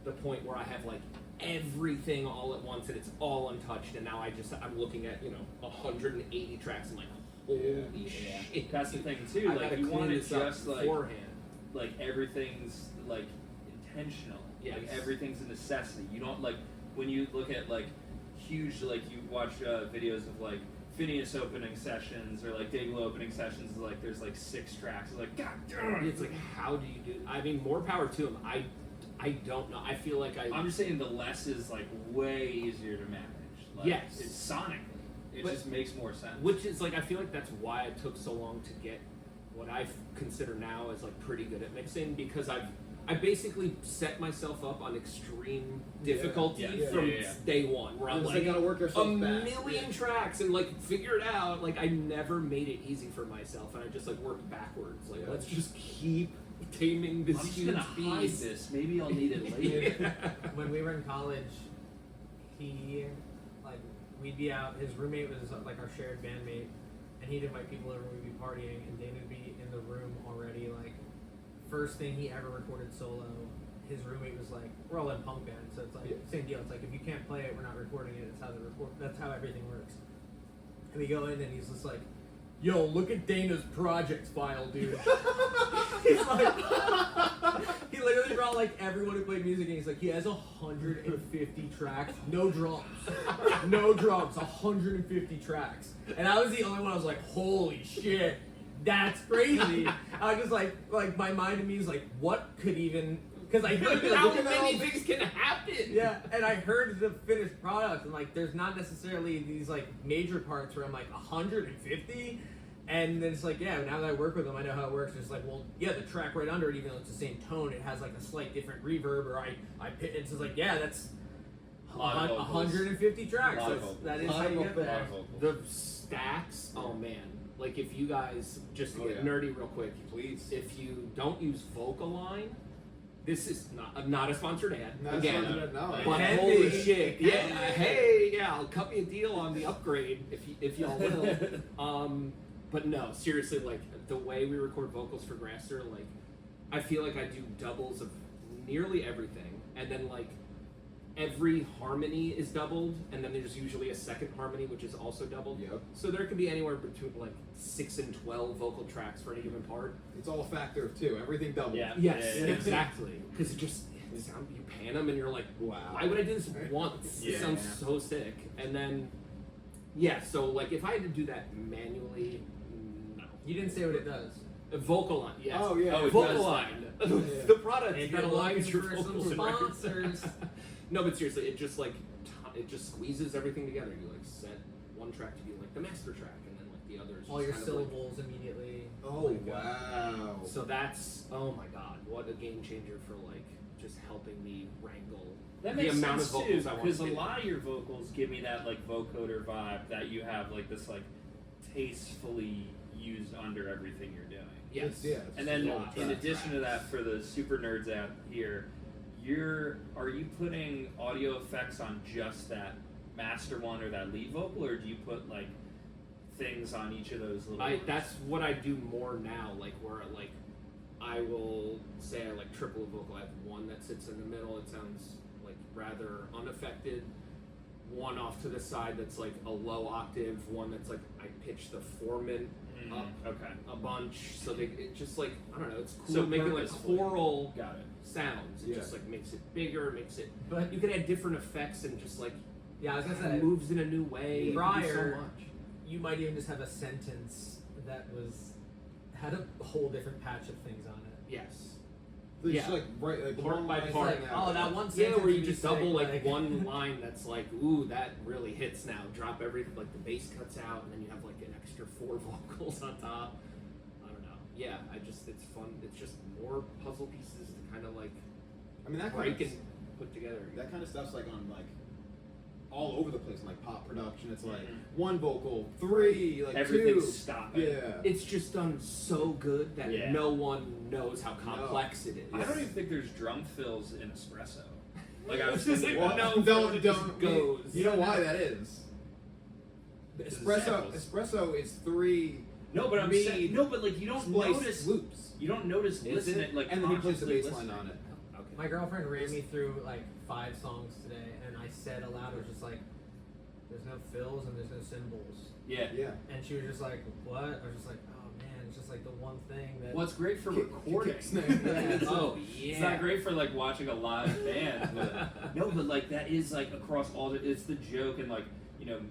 S4: the point where I have like everything all at once and it's all untouched, and now I'm looking at 180 tracks and like holy shit.
S5: That's the thing too.
S4: I
S5: Like
S4: gotta
S5: you want
S4: clean
S5: it
S4: this up
S5: just like
S4: beforehand.
S5: everything's like intentional.
S4: Yes.
S5: Like everything's a necessity. You don't like when you look at like huge like you watch videos of like Phineas opening sessions or like Dayglow opening sessions. Like there's like 6 tracks. It's like God damn.
S4: It's like, how do you do? I mean, more power to him. I don't know. I feel like
S5: I'm just saying the less is like way easier to manage. Like,
S4: Yes.
S5: It's sonically. It
S4: But-
S5: just makes more sense.
S4: which is like, I feel like that's why it took so long to get what I consider now as like pretty good at mixing, because I basically set myself up on extreme difficulty
S2: Yeah.
S4: from
S5: Yeah.
S4: day one, where I'm
S2: It's
S4: like
S2: gotta work
S4: a
S2: yourself back.
S4: million tracks and like figure it out. Like I never made it easy for myself, and I just like worked backwards. Like
S2: Yeah.
S4: let's just keep taming this
S5: I'm just
S4: huge
S5: gonna hide
S4: beast.
S5: this. Maybe I'll need it later.
S3: when we were in college, we'd be out. His roommate was like our shared bandmate, and he'd invite people over. We'd be partying, and Dana would be in the room already. Like first thing he ever recorded solo. His roommate was like, "We're all in punk band, so it's like same deal. It's like if you can't play it, we're not recording it. It's how the record. That's how everything works." And we go in, and he's just like, "Yo, look at Dana's projects file, dude." He's like, he literally brought like everyone who played music, and he's like, he has 150 tracks, no drums, 150 tracks. And I was the only one. I was like, holy shit, that's crazy. I was just like my mind to me is like, what could even? Because I heard
S4: How
S3: look at that
S4: many
S3: all-
S4: things can happen?
S3: yeah, and I heard the finished product, and like, there's not necessarily these like major parts where I'm like 150, and then it's like, yeah, now that I work with them, I know how it works. It's like, well, yeah, the track right under it, even though it's the same tone, it has like a slight different reverb, or it's just like, yeah, that's
S5: Lot of vocals.
S3: 150 tracks.
S5: Lot of
S3: That's,
S5: vocals.
S3: that is
S2: Lot
S3: how
S2: of
S3: you get
S2: vocals.
S3: there.
S4: The stacks, oh man. Like if you guys, just to
S2: Oh,
S4: get
S2: yeah.
S4: nerdy real quick,
S2: Please.
S4: if you don't use Vocaline, this is not a sponsored ad.
S2: Not
S4: again,
S2: sponsored, no.
S4: but
S3: Can
S4: holy
S3: be.
S4: shit,
S3: Can
S4: yeah,
S3: be.
S4: hey, yeah, I'll cut me a deal on the upgrade if y'all will. But no, seriously, like the way we record vocals for Grasser, like I feel like I do doubles of nearly everything, and then like every harmony is doubled, and then there's usually a second harmony which is also doubled.
S2: Yep.
S4: So there could be anywhere between like 6 and 12 vocal tracks for any given part.
S2: It's all a factor of 2. Everything doubles.
S5: Yeah.
S4: Yes,
S5: Yeah, yeah.
S4: exactly. Because you pan them and you're like,
S2: Wow.
S4: why would I do this once? It
S5: Yeah.
S4: sounds so sick. And then, yeah, so like if I had to do that manually, no.
S3: You didn't say what it does.
S4: Vocaline, yes.
S2: Oh, yeah.
S5: Oh, it
S4: Vocaline.
S2: Yeah.
S4: The product
S3: Hey,
S4: that
S3: gotta look
S4: aligns your
S3: for some
S4: vocals and records.
S3: sponsors.
S4: No, but seriously, it just like it just squeezes everything together. You like set one track to be like the master track, and then like the others.
S3: All
S4: just
S3: your
S4: kind of, like,
S3: syllables immediately.
S2: Oh, wow.
S4: So that's, oh my god, what a game changer for like just helping me wrangle
S5: That
S4: the
S5: makes
S4: amount
S5: sense
S4: of vocals
S5: too,
S4: I want
S5: because
S4: to
S5: a
S4: do.
S5: lot of your vocals give me that like vocoder vibe that you have like this like tastefully used under everything you're doing.
S4: Yes.
S2: Yeah.
S5: And then
S2: It's
S5: in
S2: all
S5: addition to that, for the super nerds out here, are you putting audio effects on just that master one or that lead vocal, or do you put like things on each of those little ones?
S4: That's what I do more now, like where like I will say I like triple a vocal. I have one that sits in the middle, it sounds like rather unaffected, one off to the side that's like a low octave, one that's like I pitch the formant up
S5: Okay.
S4: a bunch, so it just like I don't know, it's cool
S5: So
S4: making like
S5: purposefully.
S4: choral
S5: Got it.
S4: sounds. It
S2: Yeah.
S4: just like makes it bigger, makes it.
S3: But
S4: You can add different effects and just like
S3: yeah, I was gonna
S4: it
S3: say,
S4: moves in a new way. You can do
S3: prior,
S4: so much.
S3: you might even just have a sentence that had a whole different patch of things on it.
S4: Yes.
S2: Just
S4: Yeah.
S2: like right, like
S4: Part
S2: one
S4: by
S2: line
S4: part.
S2: thing
S3: Oh,
S2: out.
S3: that one
S4: Yeah,
S3: sentence
S4: where you
S3: would be
S4: just double
S3: sick,
S4: like one line that's like, ooh, that really hits now. Drop everything, like the bass cuts out, and then you have like an extra 4 vocals on top. I don't know. Yeah, it's fun. It's just more puzzle pieces to kind of like
S2: I mean, that
S4: break
S2: kind of,
S4: and put together.
S2: that kind of stuff's like on like all over the place in like pop production. It's like
S5: Mhm.
S2: one vocal, 3, like
S5: Everything's
S2: 2.
S5: stopping.
S2: Yeah.
S4: It's just done so good that
S5: Yeah.
S4: no one knows how complex it is.
S5: I don't even think there's drum fills in espresso. Like I was
S4: It's just
S5: thinking,
S4: like,
S2: Well,
S4: no,
S2: don't
S4: it just
S2: don't
S4: goes.
S2: You know why that is?
S5: This is
S2: Espresso
S5: samples.
S2: is 3
S5: no, but I'm
S2: Mid-
S5: saying no, but like you don't
S2: spliced
S5: notice
S2: loops,
S5: you don't notice
S4: Is
S5: listening
S4: it?
S5: like
S2: and then he plays the
S5: consciously
S2: bass line
S5: listening.
S2: on it.
S4: Okay.
S3: My girlfriend ran me through like 5 songs today, and I said aloud, I was just like, "There's no fills and there's no cymbals,"
S5: Yeah.
S2: Yeah.
S3: and she was just like, "What?" I was just like, "Oh man, it's just like the one thing that."
S5: Well, it's great for
S2: Kick-
S5: recording.
S2: kick snare.
S3: Yeah.
S4: Oh yeah.
S5: It's not great for like watching a live band, but no, but like that is like across all the. It's the joke in like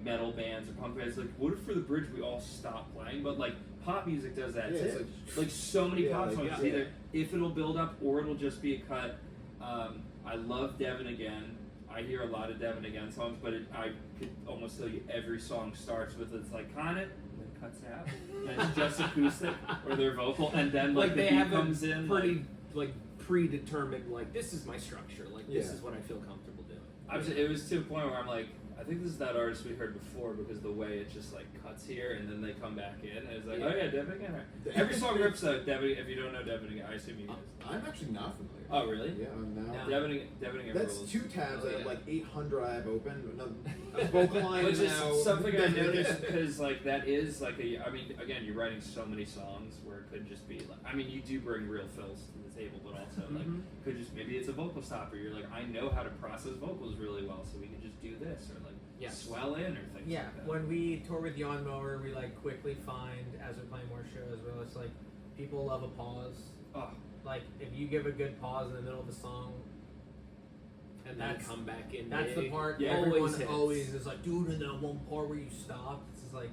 S5: metal bands or punk bands. Like, what if for the bridge we all stop playing? But like pop music does that
S2: Yeah,
S5: too.
S2: it's
S5: Like so many
S2: Yeah,
S5: pop
S2: like,
S5: songs,
S2: yeah.
S5: it's either if it'll build up or it'll just be a cut. I love Devin Again. I hear a lot of Devin Again songs, but I could almost tell you every song starts with it's like kind of and then cuts out, and it's just acoustic or their vocal, and then like, the
S4: they
S5: beat
S4: have
S5: comes
S4: a
S5: in.
S4: pretty like predetermined like this is my structure, like this
S2: Yeah.
S4: is what I feel comfortable doing.
S5: It was to a point where I'm like, I think this is that artist we heard before because the way it just like cuts here and then they come back in and it's like, oh yeah, Devin again. Every song rips out Devin. If you don't know Devin again, I assume you guys.
S2: I'm actually not familiar.
S5: Oh really?
S2: Yeah, I'm now.
S3: No.
S5: Devin again
S2: That's
S5: rules.
S2: 2 tabs
S4: Oh,
S2: out of
S4: yeah.
S2: like 800 I have open. A vocal line
S5: Which
S2: is
S5: is
S2: now
S5: something I noticed because like that is like I mean again you're writing so many songs where it could just be like I mean you do bring real fills to the table but also like
S4: Mhm.
S5: could just maybe it's a vocal stopper you're like I know how to process vocals really well so we can just do this or like
S4: Yes.
S5: swell in or things
S3: Yeah,
S5: like that.
S3: when we tour with Yawn Mower, we like quickly find as we're playing more shows where it's like people love a pause.
S5: Oh,
S3: Like if you give a good pause in the middle of the song,
S4: And then
S3: That's-
S4: come back in.
S3: that's the
S4: big.
S3: part
S5: Yeah,
S3: everyone
S4: hits.
S3: always is like, dude, in that one part where you stop, it's just like,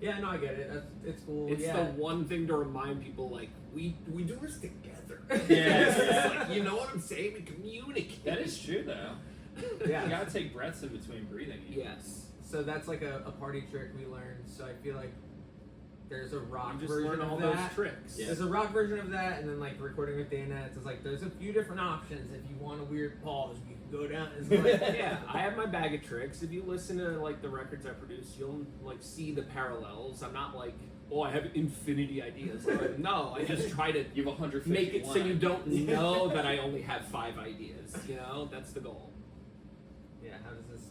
S3: yeah, no, I get it. It's cool.
S4: It's
S3: yeah.
S4: the one thing to remind people like we do this together.
S5: Yeah.
S4: It's just like, you know what I'm saying? We communicate.
S5: that is true though.
S3: Yeah.
S5: You gotta take breaths in between breathing.
S4: Yes.
S3: So that's like a party trick we learned. So I feel like there's a rock
S4: You just
S3: version
S4: learn all
S3: of
S4: those
S3: that.
S4: tricks.
S5: Yeah.
S3: There's a rock version of that, and then like recording with Dana, it's just like there's a few different options. If you want a weird pause, you can go down. It's like,
S4: Yeah, I have my bag of tricks. If you listen to like the records I produce, you'll like see the parallels. I'm not like, oh, I have infinity ideas. Like, no, I just try to
S5: You have 151.
S4: make it so you don't know that I only have 5 ideas. You know, that's the goal.
S3: yeah, how does this?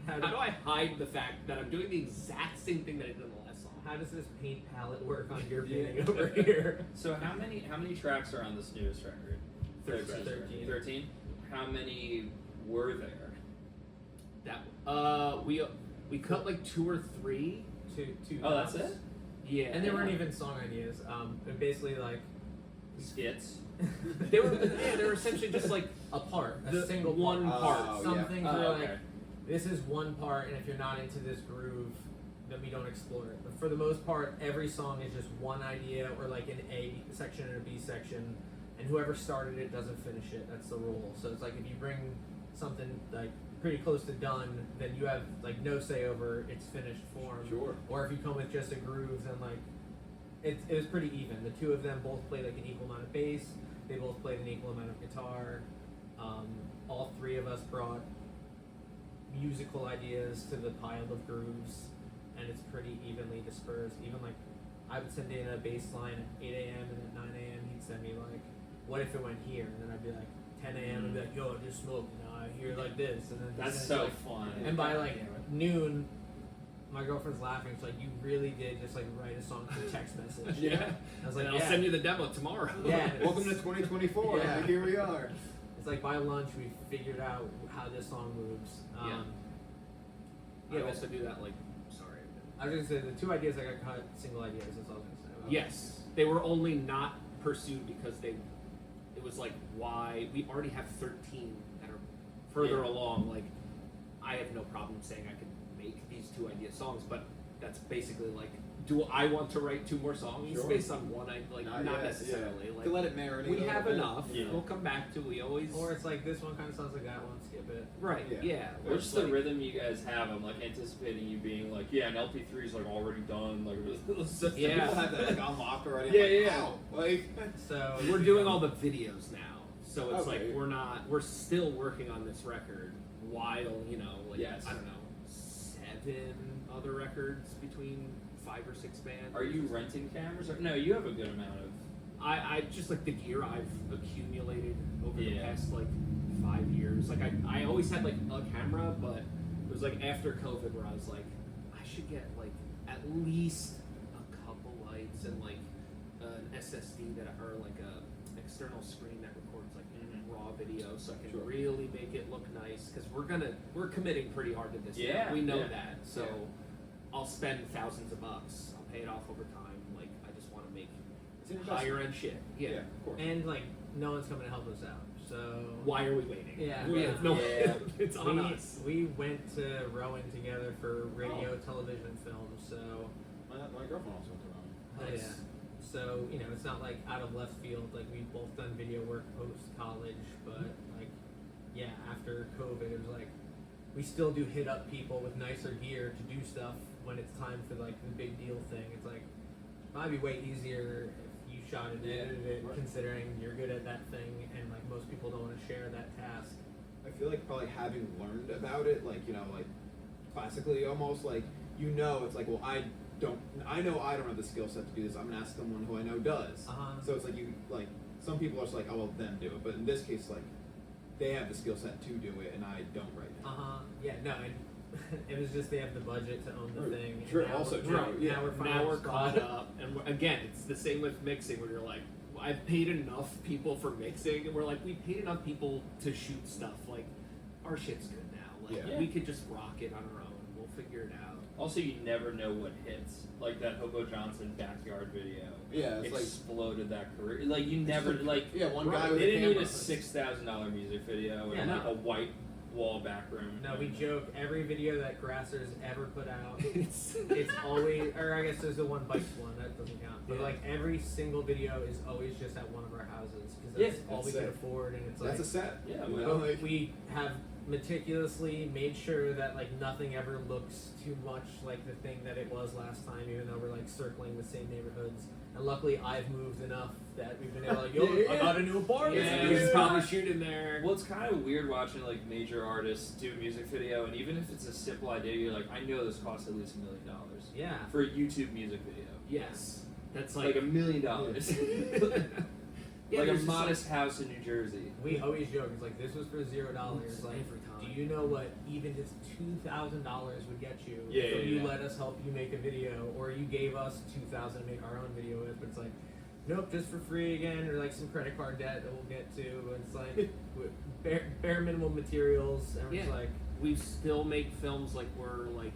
S4: How do I hide the fact that I'm doing the exact same thing that I did in the last song?
S3: How does this paint palette work on your
S5: Yeah.
S3: painting over here?
S5: So how many tracks are on this newest record?
S3: 13.
S5: 13. How many were there?
S4: That we cut like 2 or 3.
S3: Two.
S5: Oh, that's
S3: notes.
S5: it?
S4: Yeah,
S3: And they weren't even song ideas. But basically like
S5: Skits.
S4: They were essentially just like
S3: a part, a
S4: the
S3: single
S4: one
S3: part.
S4: part.
S2: Oh,
S3: Something
S5: yeah.
S3: where
S5: Oh,
S3: like
S5: okay.
S3: this is one part, and if you're not into this groove, then we don't explore it. But for the most part, every song is just one idea, or like an A section and a B section, and whoever started it doesn't finish it. That's the rule. So it's like if you bring something like pretty close to done, then you have like no say over its finished form.
S2: Sure.
S3: Or if you come with just a groove, then like it was pretty even. The two of them both played like an equal amount of bass. They both played an equal amount of guitar. All 3 of us brought musical ideas to the pile of grooves, and it's pretty evenly dispersed. Even like I would send Dana a bass line at 8 a.m. and at 9 a.m. he'd send me like, what if it went here? And then I'd be like, 10 a.m. and be like, yo, I just smoked. I hear like this. And then he'd
S5: That's
S3: send
S5: so
S3: like,
S5: fun.
S3: and by like noon, my girlfriend's laughing. She's like, you really did just like write a song through text message.
S4: Yeah.
S3: I was like,
S4: I'll
S3: yeah.
S4: send you the demo tomorrow.
S3: Yeah.
S2: Welcome to 2024.
S3: Yeah.
S2: Like, here we are.
S3: It's like by lunch we figured out how this song moves.
S4: I
S3: but-
S4: also do that, like, sorry.
S3: I was gonna say the 2 ideas I got cut, single ideas. That's all I was gonna say. About
S4: Yes, they were only not pursued because it was like, why? We already have 13 that are further
S5: Yeah.
S4: along. Like, I have no problem saying I could make these 2 idea songs, but that's basically like, do I want to write 2 more songs
S2: Sure.
S4: based on one? Not
S2: yet,
S4: necessarily.
S2: Yeah.
S4: Like,
S2: To let it marinate.
S4: we
S2: a
S4: have
S2: little bit.
S4: enough.
S5: Yeah.
S4: We'll come back to. We always
S3: Or it's like this one kind of sounds like that one. Skip it.
S4: right.
S2: Yeah.
S4: Yeah. Or
S5: What's
S4: it's
S5: the
S4: like-
S5: rhythm you guys have? I'm like anticipating you being like, yeah, an LP3 is like already done. Like, let's just
S4: Yeah.
S2: People have that like unlocked already.
S5: Yeah,
S2: I'm like,
S5: yeah.
S2: wow. Like,
S3: So
S4: We're doing all the videos now, so it's
S2: Okay.
S4: like we're still working on this record while like
S2: Yes.
S4: I don't know, 7 other records between 5 or 6 bands.
S5: Are you renting cameras? Or, no, you have a good amount of.
S4: I just like the gear I've accumulated over the
S5: Yeah.
S4: past like 5 years. Like I always had like a camera, but it was like after COVID where I was like, I should get like at least a couple lights and like an SSD that or like a external screen that records like raw video, so I can
S2: Sure.
S4: really make it look nice. Because we're committing pretty hard to this.
S5: Yeah,
S4: now. We know
S5: yeah.
S4: that. So
S2: Yeah.
S4: I'll spend thousands of bucks. I'll pay it off over time. Like I just want to make
S2: it's an investment.
S4: higher end shit. Yeah.
S2: of course.
S3: and like no one's coming to help us out. So
S4: Why are we waiting?
S3: Yeah.
S4: We have no.
S5: Yeah.
S4: It's on us.
S3: we went to Rowan together for radio, television, film. So
S2: My girlfriend also went to Rome.
S3: yeah. So it's not like out of left field. Like we've both done video work post college, but like after COVID, it was like we still do hit up people with nicer gear to do stuff when it's time for like the big deal thing. It's like might be way easier if you shot it and edited it,
S2: Right.
S3: considering you're good at that thing, and like most people don't want to share that task.
S2: I feel like probably having learned about it, like like classically almost, like it's like, well, I know I don't have the skill set to do this. I'm gonna ask someone who I know does. So it's like some people are just like, oh well, then do it. But in this case, like they have the skill set to do it, and I don't right now.
S3: Yeah, no, and it was just they have the budget to own the
S2: Right.
S3: thing. and
S2: True,
S3: now
S2: also
S3: we're-
S2: true,
S3: now-
S2: yeah.
S3: Now we're, finally
S4: Now we're
S3: spot.
S4: caught up, and again, it's the same with mixing, where you're like, I've paid enough people for mixing, and we're like, we paid enough people to shoot stuff. Like, our shit's good now. Like,
S2: Yeah.
S4: we could just rock it on our own. We'll figure it out.
S5: Also, you never know what hits. Like that Hobo Johnson backyard video.
S2: Yeah, it's like
S5: exploded that career. Like you never like.
S2: yeah, one
S5: Right,
S2: guy with
S5: they
S2: a
S5: didn't need
S2: camera.
S5: a $6,000 music video
S3: Yeah,
S5: and
S3: no.
S5: like a white wall background.
S3: No, we joke every video that Grasser's ever put out.
S4: It's
S3: It's always, or I guess there's the one bikes one that doesn't count. But
S4: Yeah.
S3: like every single video is always just at one of our houses because
S5: Yeah,
S3: that's all we
S2: that's
S3: can
S2: it.
S3: afford, and it's
S2: That's
S3: like
S2: a set.
S5: Yeah,
S2: you
S5: well,
S2: know,
S3: but
S2: like,
S3: we have meticulously made sure that like nothing ever looks too much like the thing that it was last time, even though we're like circling the same neighborhoods. And luckily, I've moved enough that we've been able to like, yo,
S2: Yeah,
S3: I got a new apartment.
S4: yeah, we could probably shoot in there.
S5: Well, it's kind of weird watching like major artists do a music video, and even if it's a simple idea, you're like, I know this costs at least $1 million
S3: Yeah.
S5: for a YouTube music video.
S4: Yes, that's
S5: Like
S4: like
S5: $1 million.
S4: Yeah,
S5: like a
S4: there's just,
S5: modest house in New Jersey.
S3: We always joke, it's like, this was for $0. Like,
S4: every time.
S3: do you know what even just $2,000 would get you
S5: Yeah,
S3: if
S5: yeah,
S3: you
S5: yeah.
S3: let us help you make a video, or you gave us $2,000 to make our own video with? But it's like, nope, just for free again, or like some credit card debt that we'll get to. And it's like with bare minimum materials, and it's
S4: Yeah.
S3: like,
S4: we still make films like we're like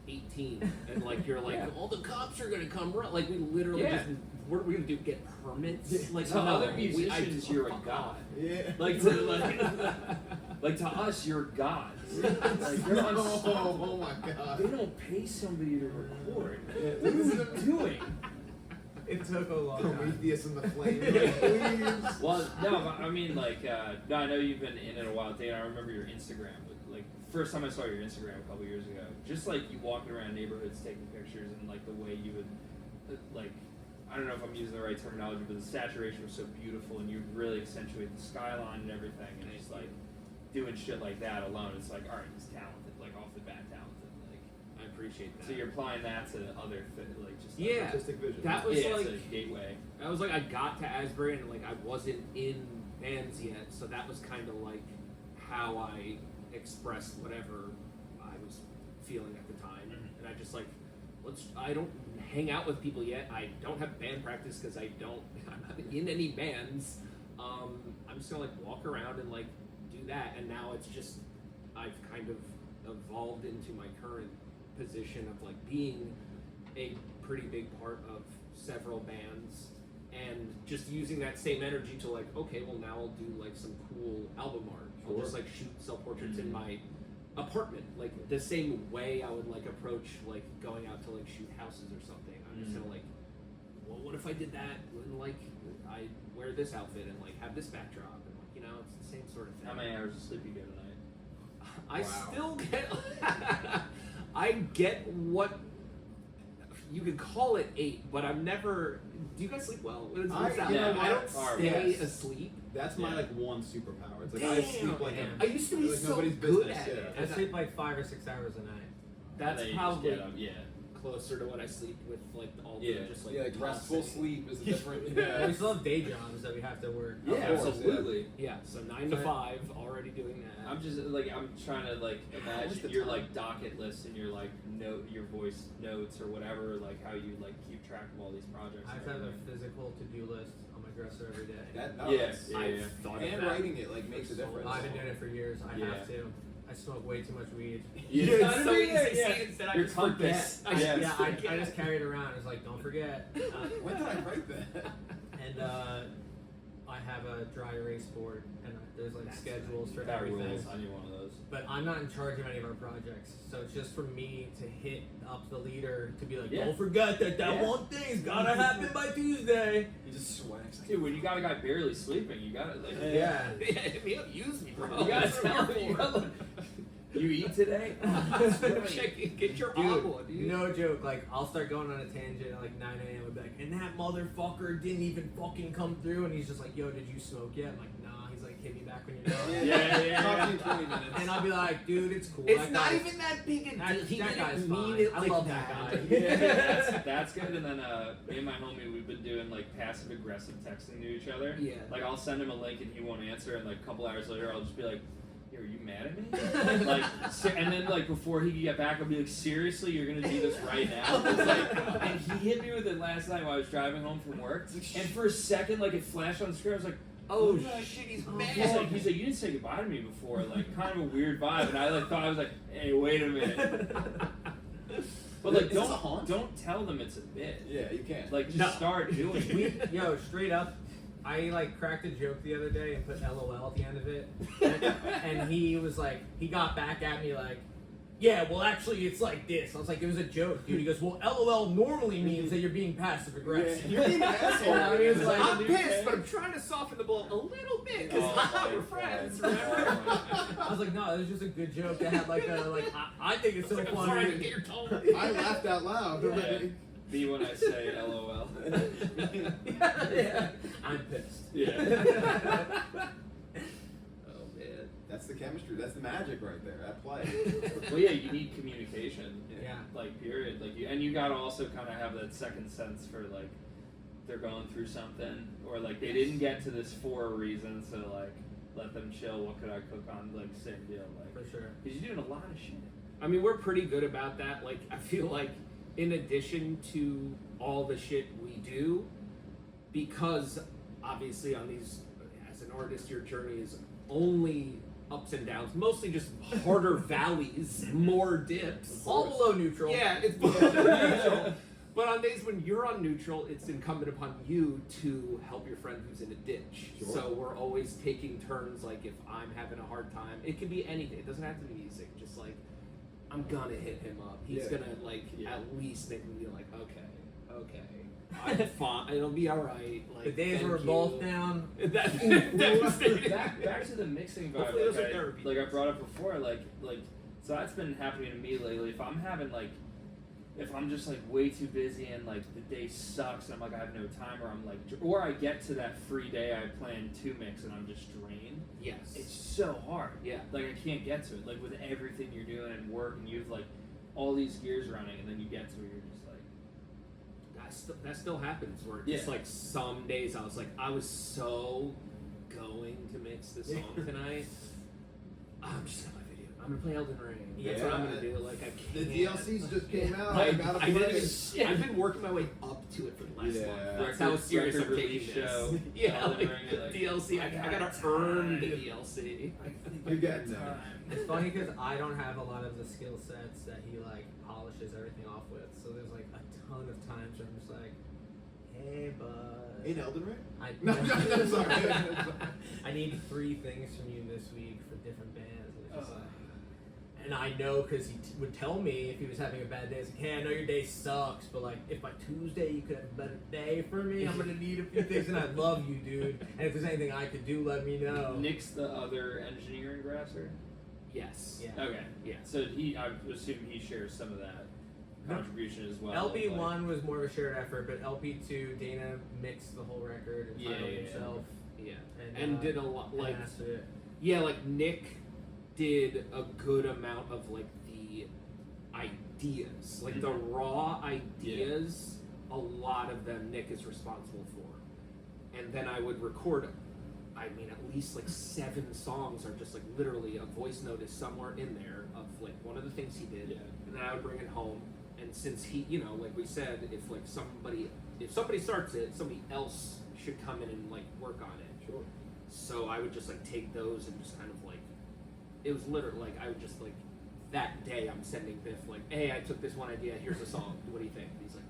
S4: 18, and like you're like,
S5: Yeah.
S4: all the cops are gonna come run. Like we literally
S5: Yeah.
S4: just, what are we gonna do? Get permits? Like
S5: To
S4: no,
S5: other
S4: we- I
S5: musicians,
S4: just-
S5: you're a
S4: fuck
S5: god.
S4: off.
S2: yeah.
S5: Like to like to us, you're gods. Like you're unstoppable.
S2: Oh my god.
S5: They don't pay somebody to record.
S2: Yeah,
S5: What are we doing?
S3: it took a long time.
S2: Prometheus in the flame. Like, please.
S5: Well, no, but I mean, like, no, I know you've been in it a while, Dana. I remember your Instagram. Like, first time I saw your Instagram a couple years ago, just like you walking around neighborhoods taking pictures, and like the way you would, like, I don't know if I'm using the right terminology, but the saturation was so beautiful, and you really accentuate the skyline and everything, and just like doing shit like that alone, it's like, all right, he's talented, like off the bat talented. Like,
S4: appreciate that.
S5: So you're applying that to other like just
S4: Yeah.
S2: Artistic vision.
S4: That was
S5: yeah,
S4: like
S5: it's a gateway.
S4: I was like, I got to Asbury and like I wasn't in bands yet, so that was kind of like how I expressed whatever I was feeling at the time, and I just like, I don't hang out with people yet. I don't have band practice because I'm not in any bands. I'm just gonna like walk around and like do that, and now it's just I've kind of evolved into my current position of like being a pretty big part of several bands and just using that same energy to like, okay, well now I'll do like some cool album art. I'll just like shoot self-portraits in my apartment, like the same way I would like approach like going out to like shoot houses or something. I'm just gonna like, well, what if I did that when like I wear this outfit and like have this backdrop and like, you know, it's the same sort of thing.
S5: How many hours of sleep you get tonight?
S4: I
S2: Wow.
S4: still get I get what you could call it 8, but I'm never. Do you guys sleep well? What's that?
S2: you know
S4: I don't
S2: what?
S4: stay
S2: Yes.
S4: asleep.
S2: That's my
S5: Yeah.
S2: like one superpower. It's like I sleep like
S3: Damn.
S4: I used to be
S2: like
S4: so
S2: nobody's
S4: good
S2: business,
S4: at it.
S2: yeah.
S3: I sleep like 5 or 6 hours a night.
S4: That's
S5: And then you just
S4: probably
S5: get up, yeah.
S4: closer to what I sleep with, like all
S5: Yeah.
S4: the just like
S2: yeah, like restful
S4: tossing.
S2: sleep is a different.
S3: We still have day jobs that we have to work.
S5: Yeah,
S2: Of course,
S5: absolutely.
S4: Yeah, so 9 to 5, already doing that.
S5: I'm just like I'm trying to like
S2: What's
S5: imagine
S2: the
S5: your
S2: time?
S5: like docket list and your like your voice notes or whatever, like how you like keep track of all these projects.
S3: I have
S5: and
S3: to have a
S5: everything.
S3: physical to-do list on my dresser every day.
S2: That no,
S5: Yeah,
S2: that's-
S5: yeah,
S4: I've
S5: yeah.
S4: thought of
S2: and
S4: that.
S2: writing it like makes a difference.
S3: I've been doing it for years. I
S5: Yeah.
S3: have to. I smoke way too much weed.
S5: Yeah,
S4: It's
S5: it's
S4: so easy to
S5: yeah.
S4: say instead I
S5: Your
S4: just forget.
S5: compass.
S4: I
S5: Yeah.
S4: just
S3: I
S4: forget.
S3: just carry it around. It's like, don't forget.
S2: When did I write that?
S3: And I have a dry erase board, and there's like
S4: That's
S3: schedules for
S5: That
S3: everything.
S5: rules. I need one of those.
S3: But I'm not in charge of any of our projects, so it's just for me to hit up the leader to be like,
S5: Yeah.
S3: don't forget that
S5: Yeah.
S3: one thing's gotta happen by Tuesday.
S2: He just swags.
S5: Dude, when you got a guy barely sleeping, you gotta like
S3: Yeah.
S4: You don't use me, bro.
S5: you gotta tell him. You, gotta, you eat today?
S4: Check, get your
S3: Dude,
S4: agua, dude.
S3: no joke. Like, I'll start going on a tangent at like 9 a.m. and be like, and that motherfucker didn't even fucking come through. And he's just like, yo, did you smoke yet? I'm like, nah. He's like, hit me back when you're done.
S5: Yeah.
S2: Talk to you in 20 minutes.
S3: And I'll be like, dude, it's cool.
S4: It's
S3: That
S4: not
S3: guy-
S4: even that big a
S3: that-
S4: deal. He
S3: that guy's
S4: didn't mean
S3: fine.
S4: it
S3: I
S4: like
S3: love that
S4: that.
S3: guy.
S5: Yeah, that's good. And then me and my homie, we've been doing like passive aggressive texting to each other.
S4: Yeah.
S5: Like I'll send him a link and he won't answer, and like a couple hours later, I'll just be like, "Yo, are you mad at me?" Like, and then like before he can get back, I'll be like, "Seriously, you're gonna do this right now?" It's like, and he hit me with it last night while I was driving home from work, and for a second, like it flashed on the screen. I was like,
S4: Oh
S5: "What the
S4: shit, he's
S3: Oh,
S4: mad.
S5: He's like, you didn't say goodbye to me before, like kind of a weird vibe, and I like thought I was like, hey, wait a minute, but like
S2: Is this a haunt?
S5: don't tell them it's a bit,
S2: Yeah, you can.
S5: like just
S3: No.
S5: start doing it.
S3: Yo, straight up, I like cracked a joke the other day and put LOL at the end of it, and he was like, he got back at me like, yeah, well actually it's like this. I was like, it was a joke, dude. He goes, well, LOL normally means that you're being passive aggressive.
S2: You're being an asshole.
S3: And I was like,
S4: I'm pissed, but I'm trying to soften the blow a little bit because
S5: Oh
S4: we're
S5: my
S4: friends,
S5: God.
S4: remember?
S5: Oh my God.
S3: I was like, no, it was just a good joke that had like a like. I think it's so
S4: I'm sorry to
S3: funny.
S4: get your tone.
S2: I laughed out loud.
S5: Yeah. Be when I say LOL.
S3: Yeah. I'm pissed.
S5: Yeah.
S4: Oh man.
S2: That's the chemistry. That's the magic right there. At play.
S5: Well, yeah, you need communication.
S3: Yeah.
S5: Like period. Like you gotta also kind of have that second sense for like they're going through something, or like they didn't get to this for a reason, so like let them chill. What could I cook on? Like same deal. Like
S3: For sure.
S5: because you're doing a lot of shit.
S4: I mean, we're pretty good about that. Like, I feel like, in addition to all the shit we do, because obviously on these, as an artist, your journey is only ups and downs, mostly just harder valleys, more dips.
S3: All below neutral.
S4: Yeah, it's below neutral. But on days when you're on neutral, it's incumbent upon you to help your friend who's in a ditch.
S2: Sure.
S4: So we're always taking turns. Like if I'm having a hard time, it could be anything. It doesn't have to be music. Just like I'm gonna hit him up. He's
S2: Yeah.
S4: gonna like
S5: Yeah.
S4: at least make me be like, okay, I'm fine. It'll be all right. Like
S3: The days
S4: thank
S3: we're
S4: you.
S3: both down.
S4: That devastating.
S5: back to the mixing vibe.
S4: Hopefully those are
S5: Like
S4: therapy.
S5: like I brought up before. Like so that's been happening to me lately. If I'm having like. If I'm just like way too busy and like the day sucks and I'm like I have no time, or I'm like, or I get to that free day I planned to mix and I'm just drained.
S4: Yes.
S5: It's so hard.
S4: Yeah.
S5: Like I can't get to it. Like with everything you're doing and work, and you've like all these gears running, and then you get to where you're just like,
S4: That still happens where
S5: Yeah.
S4: just like some days I was like, I was so going to mix this song tonight. I'm just gonna play video. I'm gonna play Elden Ring. That's what I'm gonna do. Like I can't.
S2: The DLCs just came out.
S4: I
S2: gotta
S4: didn't
S2: play.
S4: even, I've been working my way up to it for the last month. That's how
S5: Record
S4: serious I'm
S5: release
S4: taking this.
S5: show,
S4: Yeah,
S5: Elden
S4: like,
S5: Ring,
S4: the
S5: like,
S4: DLC. I gotta earn the DLC.
S2: You're getting there.
S3: It's funny because I don't have a lot of the skill sets that he like polishes everything off with. So there's like a ton of times where I'm just like, hey, bud.
S2: In Elden Ring?
S3: No,
S2: I'm sorry.
S3: I need 3 things from you this week for different bands. And, it's just like, and I know because he would tell me if he was having a bad day. It's like, hey, I know your day sucks, but like if by Tuesday you could have a better day for me, I'm gonna need a few things. And I love you, dude. And if there's anything I could do, let me know.
S5: Nick's the other engineer in Grasser.
S4: Yes.
S3: Yeah.
S5: Okay.
S4: Yeah.
S5: So I assume he shares some of that contribution as well.
S3: LP1
S5: like,
S3: was more of a shared effort, but LP2, Dana mixed the whole record and titled
S5: Yeah.
S3: himself.
S4: Yeah. And did a lot
S3: and
S4: like
S3: mastered it.
S4: yeah, like Nick did a good amount of like the ideas, like the raw ideas. A lot of them Nick is responsible for, and then I would record. I mean, at least like 7 songs are just like literally a voice note is somewhere in there of like one of the things he did, and then I would bring it home. And since he, you know, like we said, if somebody starts it, somebody else should come in and like work on it.
S2: Sure.
S4: So I would just like take those and just kind of like, it was literally like I would just like that day I'm sending Biff like, hey, I took this one idea, here's a song, what do you think? And he's like,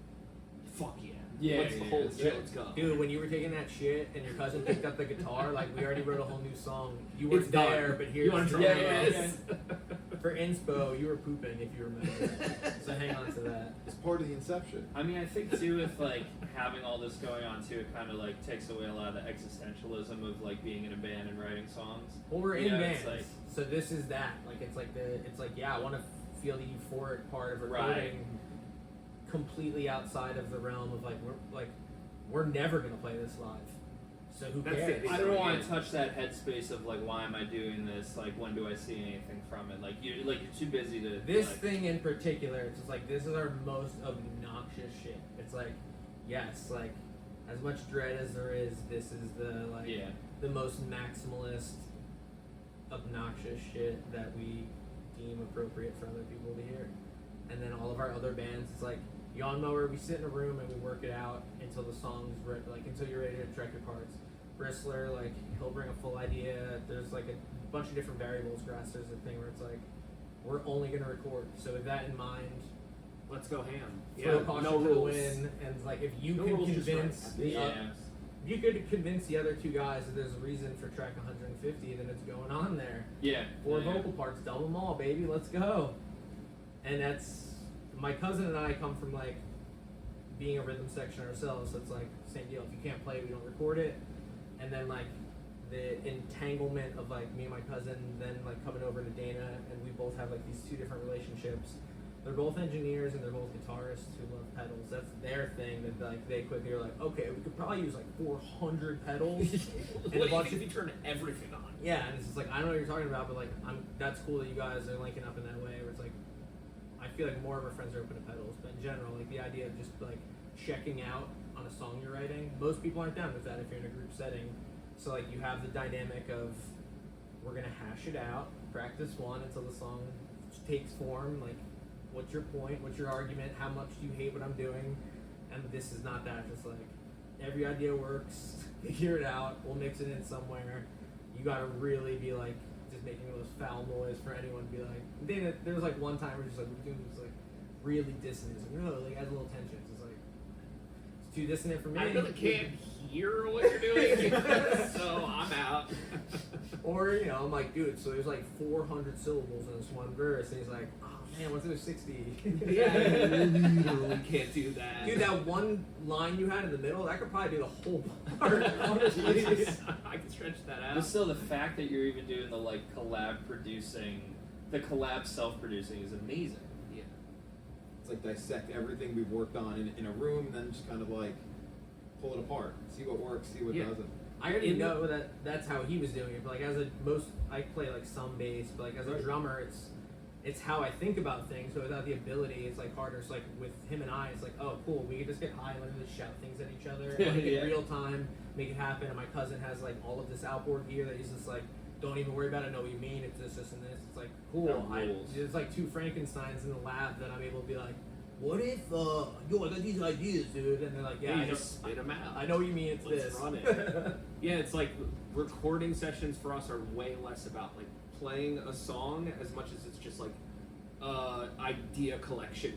S4: fuck yeah,
S5: Yeah,
S4: let's
S5: yeah,
S4: hold
S5: that's
S4: shit,
S5: it.
S4: let's go.
S3: Dude, when you were taking that shit and your cousin picked up the guitar, like we already wrote a whole new song. You
S4: It's
S3: weren't
S4: done.
S3: there, but here's
S4: You want
S3: the
S4: to
S3: drum.
S4: yes.
S3: For inspo, you were pooping if you remember. So hang on to that.
S2: It's part of the inception.
S5: I mean, I think too, with like having all this going on too, it kind of like takes away a lot of the existentialism of like being in a band and writing songs.
S3: Well, we're
S5: You
S3: in
S5: know,
S3: bands,
S5: it's like-
S3: so this is that. Like it's like yeah, I want to feel the euphoric part of recording, completely outside of the realm of like we're never gonna play this live. So who
S4: That's
S3: cares?
S4: it.
S5: I don't want to touch that headspace of like, why am I doing this? Like, when do I see anything from it? Like you're too busy to.
S3: This
S5: like,
S3: thing in particular, it's just like this is our most obnoxious shit. It's like, yes, like as much dread as there is, this is the like
S5: Yeah.
S3: the most maximalist, obnoxious shit that we deem appropriate for other people to hear. And then all of our other bands, it's like you all know where we sit in a room and we work it out until the song's like until you're ready to track your parts. Bristler, like he'll bring a full idea. There's like a bunch of different variables. Grasser's a thing where it's like we're only gonna record. So with that in mind,
S4: Let's go ham.
S3: throw
S4: Yeah,
S3: caution
S4: no
S3: to the
S4: rules.
S3: wind. And like if you
S4: No
S3: can
S4: rules, just
S3: convince
S4: right.
S3: the
S5: Yeah.
S3: if you could convince the other 2 guys that there's a reason for track 150, then it's going on there.
S5: Yeah.
S3: 4
S5: yeah.
S3: vocal parts, double them all, baby. Let's go. And that's my cousin and I come from like being a rhythm section ourselves. So it's like same deal. If you can't play, we don't record it. And then like the entanglement of like me and my cousin, then like coming over to Dana, and we both have like these 2 different relationships. They're both engineers and they're both guitarists who love pedals. That's their thing. That like they quickly are like, okay, we could probably use like 400 pedals and a bunch of
S4: you turn everything on.
S3: yeah. And it's just like I don't know what you're talking about, but like that's cool that you guys are linking up in that way. Where it's like I feel like more of our friends are open to pedals, but in general, like the idea of just like checking out on a song you're writing, most people aren't down with that if you're in a group setting. So like you have the dynamic of we're gonna hash it out, practice one until the song takes form. Like, what's your point? What's your argument? How much do you hate what I'm doing? And this is not that. Just like every idea works. Figure it out. We'll mix it in somewhere. You gotta really be like just making the most foul noise for anyone to be like. Dana, there was like one time where just like we're doing this like really dissonant. It's like no, like adds a little tension. It's like it's too dissonant for me.
S4: I really can't hear what you're doing, so I'm out.
S3: Or, you know, I'm like, dude, so there's like 400 syllables in this one verse. And he's like, oh man, what's there 60?
S4: Yeah, I literally can't do that.
S3: Dude, that one line you had in the middle, that could probably do the whole part.
S4: Jesus. I can stretch that out.
S5: But still, the fact that you're even doing the like collab producing, the collab self-producing is amazing.
S4: Yeah.
S2: It's like dissect everything we've worked on in a room, and then just kind of like pull it apart, see what works, see what
S4: Yeah.
S2: doesn't.
S3: I already know that's how he was doing it, but like I play like some bass, but like as a
S2: Right.
S3: drummer, it's how I think about things, but without the ability, it's like harder. It's like with him and I, it's like, oh, cool, we can just get high, learn to shout things at each other, like,
S5: Yeah.
S3: in real time, make it happen. And my cousin has like all of this outboard gear that he's just like, don't even worry about it. I know what you mean. It's this, and this. It's like cool.
S5: That rules.
S3: It's like two Frankensteins in the lab that I'm able to be like, what if, yo, I got these ideas, dude, and they're like, yeah,
S4: you
S3: I
S4: just spit them out.
S3: know what you mean. It's
S4: Let's
S3: this.
S4: run it. Yeah, it's like recording sessions for us are way less about like playing a song as much as it's just like idea collection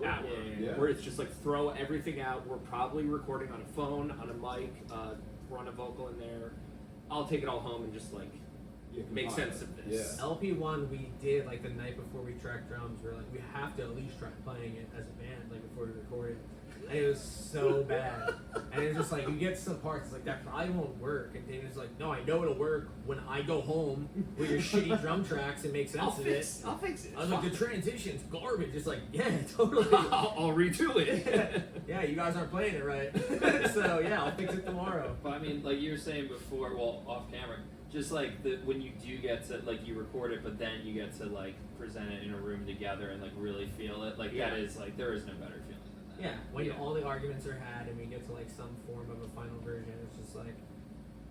S4: hour,
S2: Yeah.
S4: where it's just like throw everything out. We're probably recording on a phone, on a mic, run a vocal in there. I'll take it all home and just like make sense of this.
S2: Yeah.
S3: LP1 we did like the night before we tracked drums. We were like, we have to at least try playing it as a band, like before we recorded. And it was so bad. And it was just like, you get some parts like that probably won't work. And David's like, no, I know it'll work when I go home with your shitty drum tracks and make sense of it.
S4: I'll fix it.
S3: I was like, the transition's garbage. It's like, yeah, totally.
S4: I'll redo it.
S3: Yeah, you guys aren't playing it right. So yeah, I'll fix it tomorrow.
S5: But I mean, like you were saying before, well, off camera, just like when you do get to like you record it, but then you get to like present it in a room together and like really feel it. Like that is like there is no better feeling than that.
S3: Yeah, when
S4: Yeah.
S3: all the arguments are had and we get to like some form of a final version, it's just like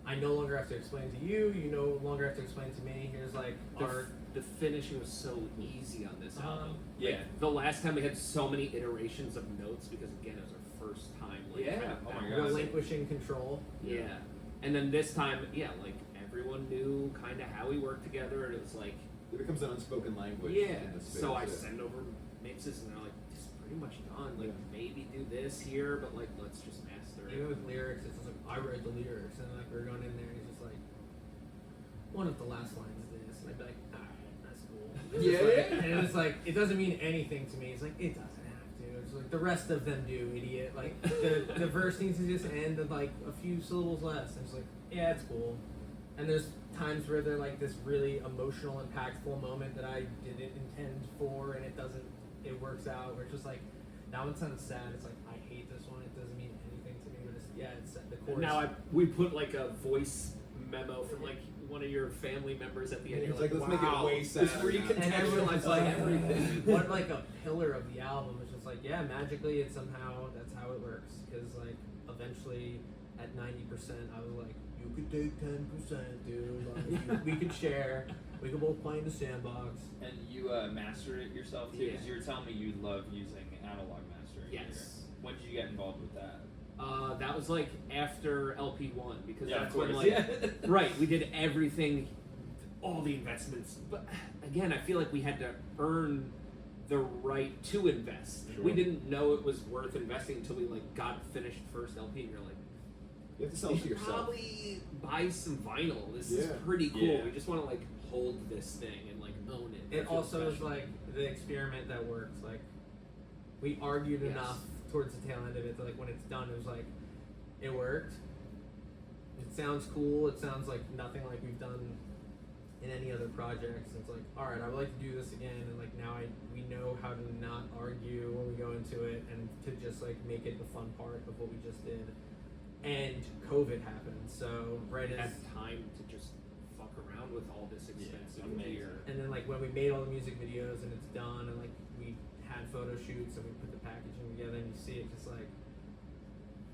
S3: I no longer have to explain to you. You no longer have to explain to me. Here's like
S4: The finishing was so easy on this album.
S5: Yeah.
S4: Like, the last time we had so many iterations of notes because again it was our first time. Like,
S5: Yeah.
S4: kind of
S5: Oh my
S4: balancing.
S3: relinquishing control.
S4: Yeah. And then this time, yeah, like everyone knew kind of how we worked together, and it was like,
S2: It becomes an unspoken language.
S4: yeah.
S2: In this
S4: So I
S2: space,
S4: send over mixes, and they're like, "This is pretty much done. Like
S2: Yeah.
S4: maybe do this here, but like let's just master it."
S3: Even with lyrics, it's just like I write the lyrics, and like we're going in there, and he's just like, one of the last lines is this, and I'd be like, alright, that's cool. It's
S2: Yeah,
S3: like,
S2: yeah.
S3: and it's like it doesn't mean anything to me. It's like it doesn't have to. It's like the rest of them do, idiot. Like the verse needs to just end with like a few syllables less. And it's like, yeah, it's cool. And there's times where they're like this really emotional, impactful moment that I didn't intend for, and it works out. Where it's just like, that one sounds sad. It's like, I hate this one. It doesn't mean anything to me, but it's, yeah, it's the chorus.
S4: Now we put like a voice memo from like one of your family members at the end.
S2: It's
S4: You're
S2: like, let's make it
S4: wow,
S2: way
S4: this
S2: sadder now.
S3: and everyone's
S4: recontextualizes
S3: like,
S4: everything.
S3: what like a pillar of the album. It's just like, yeah, magically it's somehow, that's how it works. Because like, eventually at 90%, I was like, you could take 10%, dude. Like, we could share. We could both play in the sandbox.
S5: And you mastered it yourself too, because you were telling me you love using analog mastering.
S4: Yes.
S5: Here. When did you get involved with that?
S4: That was like after LP1 because
S5: Yeah,
S4: that's
S5: of
S4: when
S5: course.
S4: like right, we did everything, all the investments. But again, I feel like we had to earn the right to invest.
S2: Sure.
S4: We didn't know it was worth investing until we like got finished first LP, and you're like,
S2: You have to sell
S4: we
S2: it to
S4: should
S2: yourself.
S4: probably buy some vinyl. This is
S2: Yeah.
S4: pretty cool.
S5: Yeah.
S4: We just want to like hold this thing and like own it.
S3: It
S4: feel
S3: also is
S4: special.
S3: like the experiment that works. Like, we argued
S4: Yes.
S3: enough towards the tail end of it that like when it's done, it was like, it worked. It sounds cool. It sounds like nothing like we've done in any other projects. It's like, all right, I would like to do this again, and like now we know how to not argue when we go into it, and to just like make it the fun part of what we just did. And COVID happened, so right
S4: we
S3: as
S4: had time to just fuck around with all this expensive
S5: amazing.
S4: gear.
S3: and then like when we made all the music videos and it's done, and like we had photo shoots and we put the packaging together, and you see it just like,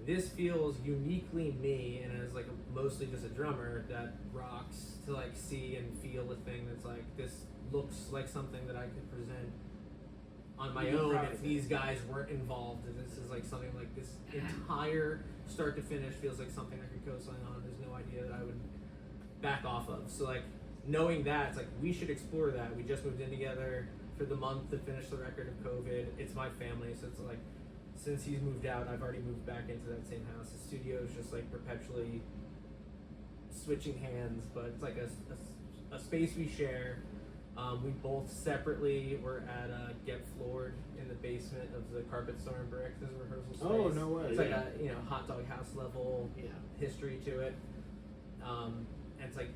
S3: this feels uniquely me, and as like mostly just a drummer that rocks to like see and feel a thing that's like, this looks like something that I could present on my
S4: You're
S3: own
S4: proud
S3: if
S4: of
S3: these guys weren't involved. And this is like something like this entire start to finish feels like something I could co-sign on. There's no idea that I would back off of. So like knowing that, it's like we should explore that. We just moved in together for the month to finish the record of COVID. It's my family, so it's like, since he's moved out, I've already moved back into that same house. The studio is just like perpetually switching hands, but it's like a space we share. We both separately were at Get Floored in the basement of the Carpet Store and Brick. There's a rehearsal space.
S2: Oh, no way,
S3: It's
S2: yeah.
S3: like a hot dog house level
S4: Yeah.
S3: history to it. And it's like,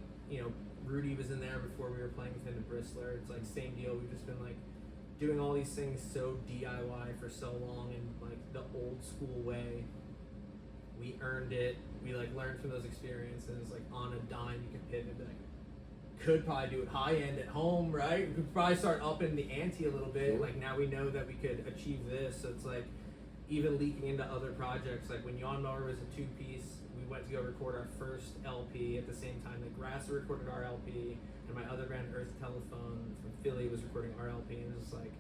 S3: Rudy was in there before we were playing with him in Bristler. It's like same deal. We've just been like doing all these things so DIY for so long in like the old school way. We earned it. We like learned from those experiences. Like on a dime, you can pivot and be like, could probably do it high end at home, right? We could probably start upping the ante a little bit. Like now we know that we could achieve this. So it's like even leaking into other projects. Like when Yawn Mower was a 2-piece, we went to go record our first LP at the same time that Grasser recorded our LP, and my other band Earth Telephone from Philly was recording our LP, and it was like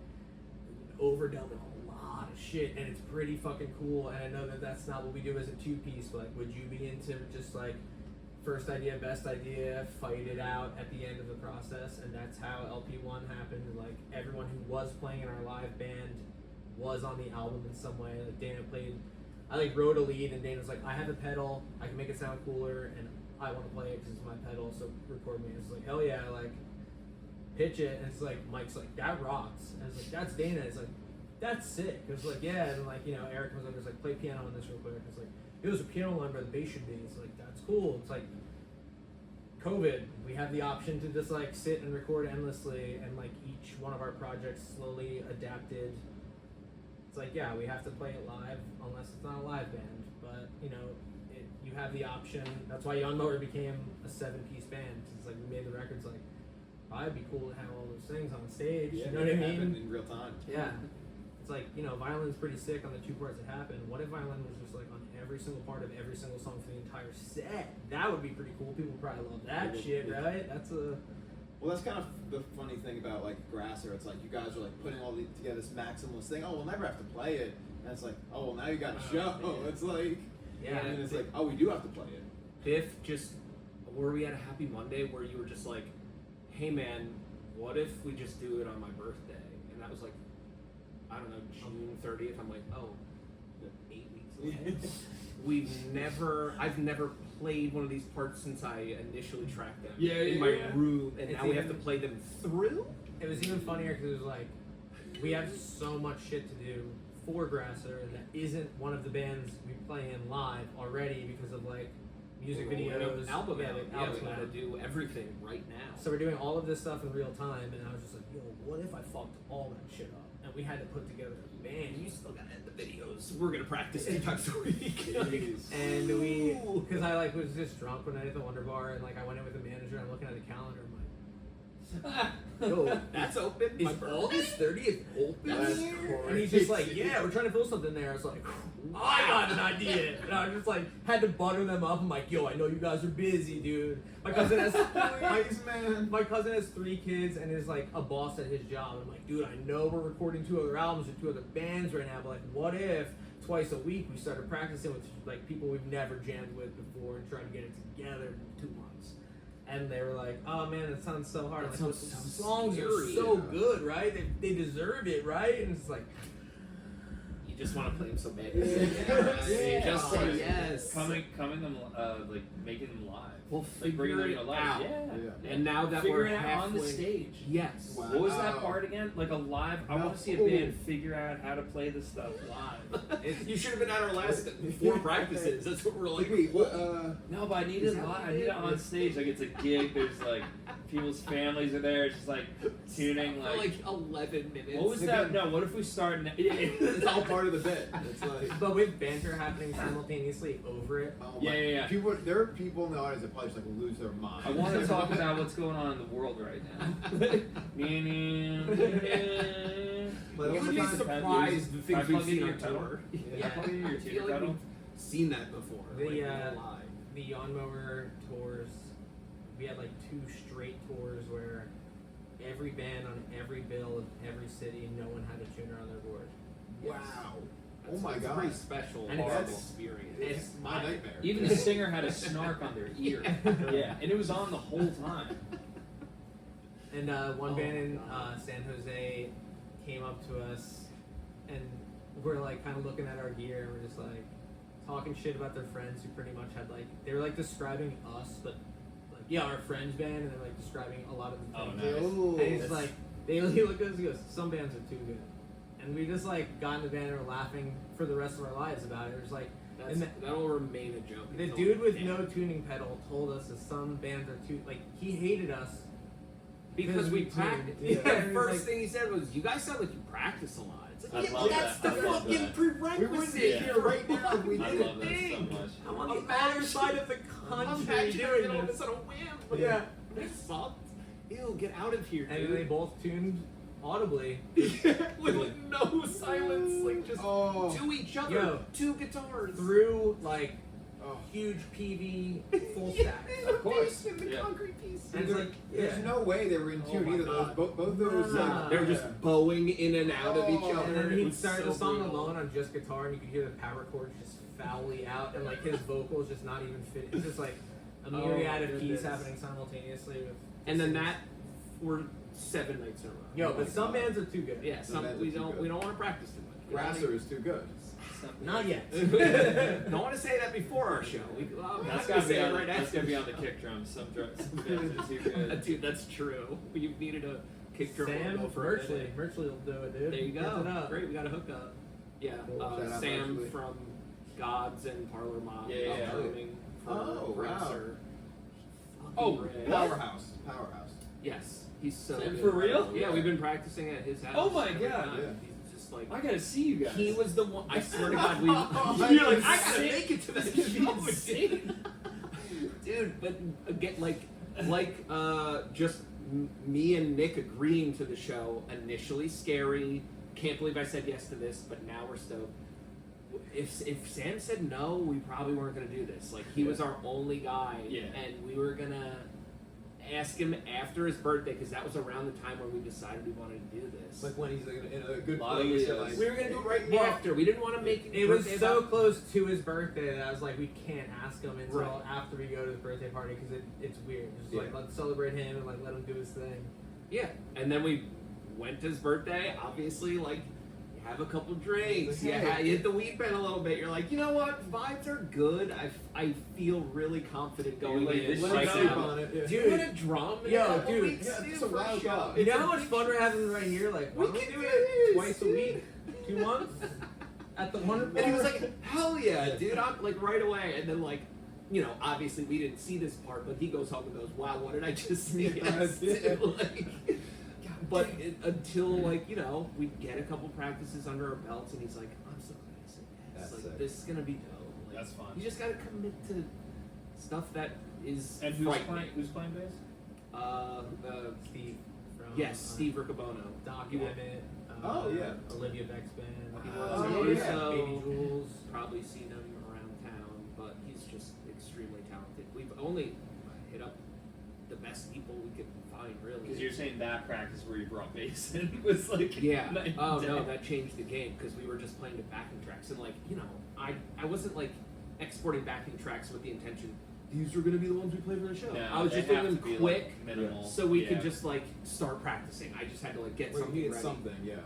S3: overdubbing a lot of shit, and it's pretty fucking cool. And I know that that's not what we do as a 2-piece, but like, would you be into just like first idea, best idea, fight it out at the end of the process? And that's how LP1 happened. Like everyone who was playing in our live band was on the album in some way. Like Dana played, I like wrote a lead, and Dana's like, I have a pedal, I can make it sound cooler, and I want to play it because it's my pedal, so record me. It's like, hell yeah, like pitch it. And it's like, Mike's like, that rocks. And it's like, that's Dana. It's like, that's sick. It's like, yeah. And like, you know, Eric comes over, it's like, play piano on this real quick. It's like, it was a piano line where the bass should be. It's like, that's cool. It's like COVID, we have the option to just like sit and record endlessly, and like each one of our projects slowly adapted. It's like, yeah, we have to play it live unless it's not a live band, but you know, you have the option. That's why Yawn Mower became a 7-piece band. It's like we made the records like, it'd be cool to have all those things on stage.
S2: Yeah,
S3: you know what I mean?
S2: in real time.
S3: Yeah. It's like, you know, violin's pretty sick on the 2 parts that happen. What if violin was just like on every single part of every single song for the entire set? That would be pretty cool. People would probably love that shit, right? That's a...
S2: Well, that's kind of the funny thing about like Grasser. It's like you guys are like putting all together this maximalist thing. Oh, we'll never have to play it. And it's like, oh, well, now you got a show.
S3: Man.
S2: It's like,
S3: Yeah.
S2: And it's like, oh, we do have to play it.
S4: Biff, just were we at a Happy Monday where you were just like, hey man, what if we just do it on my birthday? And that was like, I don't know, June 30th. I'm like, oh, 8 weeks away. I've never played one of these parts since I initially tracked them in my room, and now we have to play them through?
S3: It was even funnier because it was like, we have so much shit to do for Grasser that isn't one of the bands we play in live already because of like music videos,
S4: album
S3: yeah,
S4: out.
S3: the
S4: Yeah,
S3: album
S4: we gotta
S3: out.
S4: do everything right now.
S3: So we're doing all of this stuff in real time, and I was just like, yo, what if I fucked all that shit up? And we had to put together a band.
S4: You still gotta edit the videos. We're gonna practice 2 times a week.
S3: And we, because I like was just drunk one night at the Wonder Bar, and like I went in with the manager, I'm looking at the calendar, I'm like, yo,
S4: That's open.
S3: is
S4: My birthday?
S3: August 30th open?
S2: That's
S3: And he's just like, yeah, we're trying to fill something there. I was like, I got an idea. And I just like had to butter them up. I'm like, yo, I know you guys are busy, dude. My cousin has my cousin has 3 kids and is like a boss at his job. I'm like, dude, I know we're recording 2 other albums with 2 other bands right now, but like, what if twice a week we started practicing with like people we've never jammed with before and trying to get it together in 2 months? And they were like, oh man, that sounds so hard.
S4: That
S3: I'm like,
S4: sounds
S3: the
S4: so
S3: songs are
S4: scary.
S3: so good, right? They deserve it, right? And it's like,
S4: You just want to play them so bad.
S3: Yeah.
S4: Just say yes.
S5: Coming them, like making them live.
S4: We'll
S5: Like bringing them
S4: figure
S5: to
S4: it
S5: life.
S4: out.
S5: Yeah.
S4: And now that
S5: Figure
S4: we're
S5: it out
S4: halfway
S5: on the stage.
S4: Yes.
S2: Wow.
S5: What was that part again? Like a live. I want to see a band figure out how to play this stuff live.
S4: You should have been at our last 4 practices. That's what we're like.
S2: Wait, what?
S5: No, but I need
S2: Is
S5: it
S2: that
S5: live.
S2: what
S5: I need it on stage. Like it's a gig. There's like people's families are there. It's just like tuning.
S4: For
S5: Like
S4: 11 minutes.
S5: what was that? No. What if we start?
S2: It's all part of the bit. It's like,
S3: but with banter happening simultaneously over it.
S2: oh
S5: Yeah,
S2: my-
S5: yeah, yeah.
S2: People, there are people in the audience that probably just like lose their mind.
S5: I want to talk about what's going on in the world right now.
S2: But
S4: You would be
S2: sometimes-
S4: surprised the
S5: I
S4: things
S5: plug
S4: we've
S5: in
S4: seen
S5: your
S4: on
S5: pedal.
S4: tour.
S5: I plug in your
S4: I
S5: tuner
S4: feel like
S5: pedal.
S4: we've seen that before.
S3: The,
S4: like,
S3: uh,
S4: live.
S3: The Yawn Mower tours, we had like 2 straight tours where every band on every bill of every city, no one had a tuner on their board.
S2: Wow.
S4: That's-
S2: Oh my
S4: it's
S2: God.
S4: a pretty special,
S3: And
S4: horrible
S2: it's-
S4: experience.
S2: It's my nightmare.
S5: Even the singer had a snark on their ear. Yeah, and it was on the whole time.
S3: And one
S4: Oh,
S3: band in
S4: God.
S3: San Jose came up to us, and we're like kind of looking at our gear, and we're just like talking shit about their friends who pretty much had like, they were like describing us, but like, yeah, our friends band, and they're like describing a lot of the
S5: Oh,
S3: things.
S5: nice.
S2: Oh,
S3: And he's like, he looked at us and he goes, some bands are too good. And we just like got in the band and were laughing for the rest of our lives about it. It was like,
S4: That's,
S3: and
S4: that'll remain a joke.
S3: the
S4: until
S3: dude with
S4: the
S3: no
S4: end.
S3: tuning pedal told us that some bands are too, like, he hated us.
S4: Because we
S3: tuned.
S4: practice.
S3: Yeah.
S4: The
S3: And he's
S4: first
S3: like-
S4: thing he said was, "You guys sound like you practice a lot." It's
S5: I
S4: like, yeah,
S5: love
S4: that's
S5: that.
S4: the
S5: I love
S4: fucking
S5: that.
S2: we
S4: prerequisite.
S2: wouldn't be here right now if we
S5: I
S2: didn't.
S5: love that so much.
S3: I'm on the other side of the
S4: I'm
S3: country
S4: actually
S3: doing
S4: doing
S3: this.
S4: this on a whim.
S3: Yeah.
S4: It sucked. ew, get out of here,
S3: And
S4: dude.
S3: they both tuned audibly.
S4: With like, no silence, like just
S2: Oh.
S4: to each other,
S3: Yo.
S4: two guitars.
S3: Through like
S2: Oh.
S3: huge PV full stack.
S2: Of course.
S4: In the
S5: Yeah.
S4: concrete piece.
S3: And it's like,
S2: There's
S3: yeah.
S2: no way they were in
S3: Oh
S2: tune
S3: my
S2: either. Those
S3: God.
S2: both those
S3: Nah.
S4: They're just bowing in and out of each
S2: Oh.
S4: other.
S3: And then
S4: It
S3: he'd
S4: was
S3: start
S4: so
S3: the song
S4: brutal.
S3: alone on just guitar, and you could hear the power chords just foully out, and like his vocals just not even fit. It's just like a
S4: Oh,
S3: myriad of keys
S4: goodness.
S3: happening simultaneously. With
S4: And then that for 7 nights in a row.
S3: Yo,
S2: Oh
S3: but
S2: my
S3: some
S2: God.
S3: bands are too good.
S4: Yeah,
S2: Some bands are too good.
S4: we don't want to practice too much.
S2: Grasser is too good.
S3: Not yet.
S4: Don't want to say that before our show. I'm
S5: That's
S4: gonna
S5: gotta
S4: say
S5: be
S4: it
S5: on.
S4: right
S5: That's
S4: after
S5: gotta be
S4: the
S5: on the
S4: show.
S5: kick drum. Some bands are too good.
S4: Dude, that's true. We've needed a kick drum
S3: Sam
S4: logo for a
S3: Merchley.
S4: minute.
S3: Merchley will do it, dude.
S4: There you
S3: Gets it
S4: go.
S3: up.
S4: Great, we got a hookup. Yeah,
S2: Cool. Shout out
S4: Sam
S2: Merchley.
S4: from Gods and Parlor Mob.
S5: Yeah.
S4: Drumming for
S2: Oh, wow.
S4: Grasser.
S5: Oh,
S4: Fucking rad.
S2: Powerhouse.
S4: Yes, he's so
S5: Sam,
S4: good.
S5: for real?
S4: Yeah, we've been practicing at his house.
S5: Oh my
S4: every
S5: God.
S4: time.
S2: Yeah.
S4: He's just like
S5: I gotta see you guys.
S4: he was the one. I swear to God, we.
S2: You're like,
S4: I gotta make it to that show,
S5: insane.
S4: dude. But again, just me and Nick agreeing to the show. Initially scary. Can't believe I said yes to this, but now we're stoked. If Sam said no, we probably weren't gonna do this. Like he was our only guy,
S5: Yeah.
S4: and we were gonna ask him after his birthday because that was around the time when we decided we wanted to do this.
S2: Like when he's in a good
S5: Lot of
S2: place.
S5: Leos.
S2: and, like,
S4: we were gonna do it right
S3: Well,
S4: after. We didn't want to make
S3: It was
S4: birthday
S3: so
S4: about-
S3: close to his birthday that I was like, we can't ask him until
S4: Right.
S3: after we go to his birthday party because it's weird. Just like
S2: Yeah.
S3: let's celebrate him and like let him do his thing.
S4: Yeah, and then we went to his birthday. Obviously, like you have a couple drinks,
S2: Like,
S4: yeah,
S2: hey.
S4: you hit the weed pen a little bit. You're like, you know what? Vibes are good. I feel really confident going
S5: like,
S4: in.
S5: this
S2: Let him
S5: Like,
S2: sleep
S5: um,
S2: on it. Yeah.
S3: Dude.
S4: Doing a drum in
S3: Yo,
S4: a couple
S3: dude,
S4: weeks,
S2: yeah,
S4: dude,
S2: it's a
S4: for
S2: wild
S4: show.
S2: job.
S3: You know how much fun we're having right here? Like, why
S4: We
S3: don't we
S4: can
S3: do
S4: do
S3: it
S4: this.
S3: twice a week, 2 months at the Wonder
S4: And he was
S3: Bar?
S4: like, hell yeah, dude. I'm like right away. And then like, you know, obviously we didn't see this part, but he goes home and goes, wow, what did I just see? Yes,
S2: Yeah.
S4: like, but until like, you know, we get a couple practices under our belts and he's like, I'm so glad I said yes.
S2: That's
S4: Like
S2: sick.
S4: this is gonna be dope. Like,
S5: That's fun.
S4: You just gotta commit to stuff that is
S5: And who's
S4: frightening.
S5: playing? Who's playing bass?
S3: Steve from
S4: Yes, Steve Riccobono.
S3: Doc
S4: He wa-
S3: Emmett.
S2: Oh, yeah.
S3: Olivia Beck's band.
S4: He
S2: Oh,
S4: was
S2: yeah.
S4: so
S3: Baby Jules.
S4: probably seen him around town, but he's just extremely talented. We've only hit up the best people we could find, really.
S5: Because you're saying that practice where you brought bass in was like
S4: yeah.
S5: night and
S4: Oh no,
S5: day.
S4: that changed the game because we were just playing to backing tracks and like you know, I wasn't like exporting backing tracks with the intention these are gonna be the ones we play for the show.
S5: No,
S4: I was
S5: they
S4: just doing
S5: have
S4: them
S5: to be,
S4: quick,
S5: like, minimal.
S4: so we could
S5: Yeah.
S4: just like start practicing. I just had to like get
S2: Well,
S4: something
S2: you need
S4: ready.
S2: something, yeah.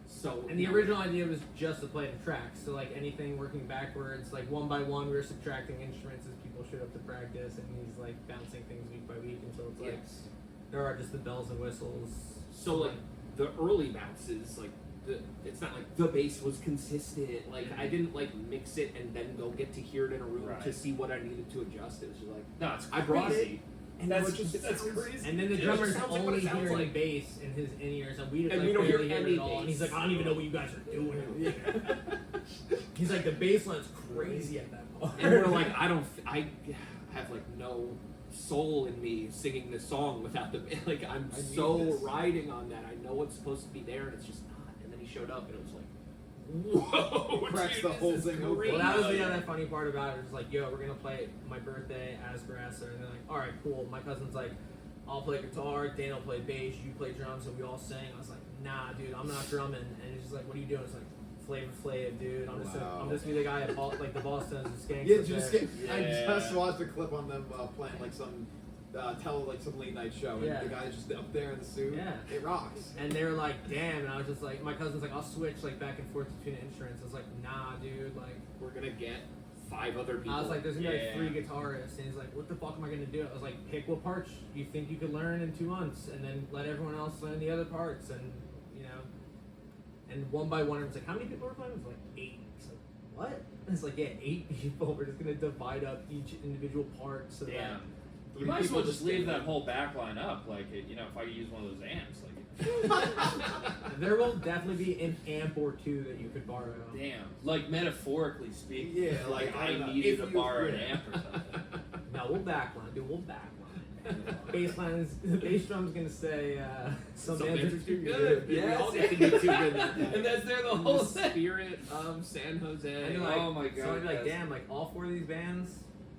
S4: So
S3: And the original idea was just to play the tracks. So like anything working backwards, like one by one, we were subtracting instruments as people showed up to practice, and he's like bouncing things week by week until it's like
S4: yes.
S3: there are just the bells and whistles.
S4: So like the early bounces, like it's not like the bass was consistent. Like I didn't like mix it and then go get to hear it in a room
S5: Right.
S4: to see what I needed to adjust. It was just like
S5: No, it's
S4: I brought it,
S5: crazy.
S4: and
S5: That's
S4: now it just
S5: that's
S4: sounds-
S5: crazy.
S3: And then the
S4: It
S3: drummer's
S4: just sounds like what
S3: only
S4: it sounds
S3: hearing
S4: like.
S3: bass in his in-ears, and we,
S4: And
S3: like,
S4: we don't hear
S3: barely
S4: any
S3: it at all. And he's
S4: bass.
S3: like, I don't even know what you guys are doing. He's like, the bass line's crazy at that point.
S4: And we're like, I have like no soul in me singing this song without the like. I'm
S2: I need
S4: so
S2: this.
S4: riding on that. I know it's supposed to be there, and it's just not. And then he showed up, and it was like, whoa,
S2: Cracks
S4: dude,
S2: the
S4: this
S2: whole
S4: is
S2: thing open.
S4: great.
S3: Well, that was the
S5: Yeah.
S3: other funny part about it. It was like, yo, we're gonna play my birthday as Grasser, and they're like, all right, cool. My cousin's like, I'll play guitar, Dan will play bass, you play drums, and we all sing. I was like, nah, dude, I'm not drumming. And he's just like, what are you doing? It's like, Flavor Flav, dude. I'm just
S2: Wow.
S3: I'm just be the guy at like the Boston's and Skanks.
S2: Yeah,
S3: up
S2: just
S3: there.
S2: get, I
S5: Yeah.
S2: just watched a clip on them playing like some some late night show, and
S3: Yeah.
S2: the guy's just up there in the suit.
S3: Yeah.
S2: It rocks.
S3: And they were like, damn, and I was just like, my cousin's like, I'll switch like back and forth between instruments. I was like, nah, dude, like.
S4: We're gonna get 5 other people.
S3: I was like, there's gonna be
S5: Yeah.
S3: like 3 guitarists, and he's like, what the fuck am I gonna do? I was like, pick what parts you think you could learn in 2 months, and then let everyone else learn the other parts, and you know. And one by one, everyone's like, how many people are playing? It was like 8. It's like, what? And it's like, yeah, 8 people. We're just gonna divide up each individual part so
S5: Damn.
S3: that.
S5: You might as well just leave that whole back line up. Like, you know, if I could use one of those amps, like.
S3: There will definitely be an amp or 2 that you could borrow.
S5: Damn. Like metaphorically speaking.
S2: Yeah,
S5: like
S2: like, I
S5: I
S2: don't know,
S5: needed
S2: if
S5: to
S2: you-
S5: borrow an
S2: yeah.
S5: amp or something.
S3: No, we'll backline, dude. We'll backline. The bass drum's gonna say some bands are too
S4: good.
S3: good.
S4: Yeah, we all get to be too good at that. And that's there the whole spirit of San Jose.
S3: And you're like,
S5: Oh my God,
S3: So you're like,
S5: yes.
S3: damn, like all 4 of these bands,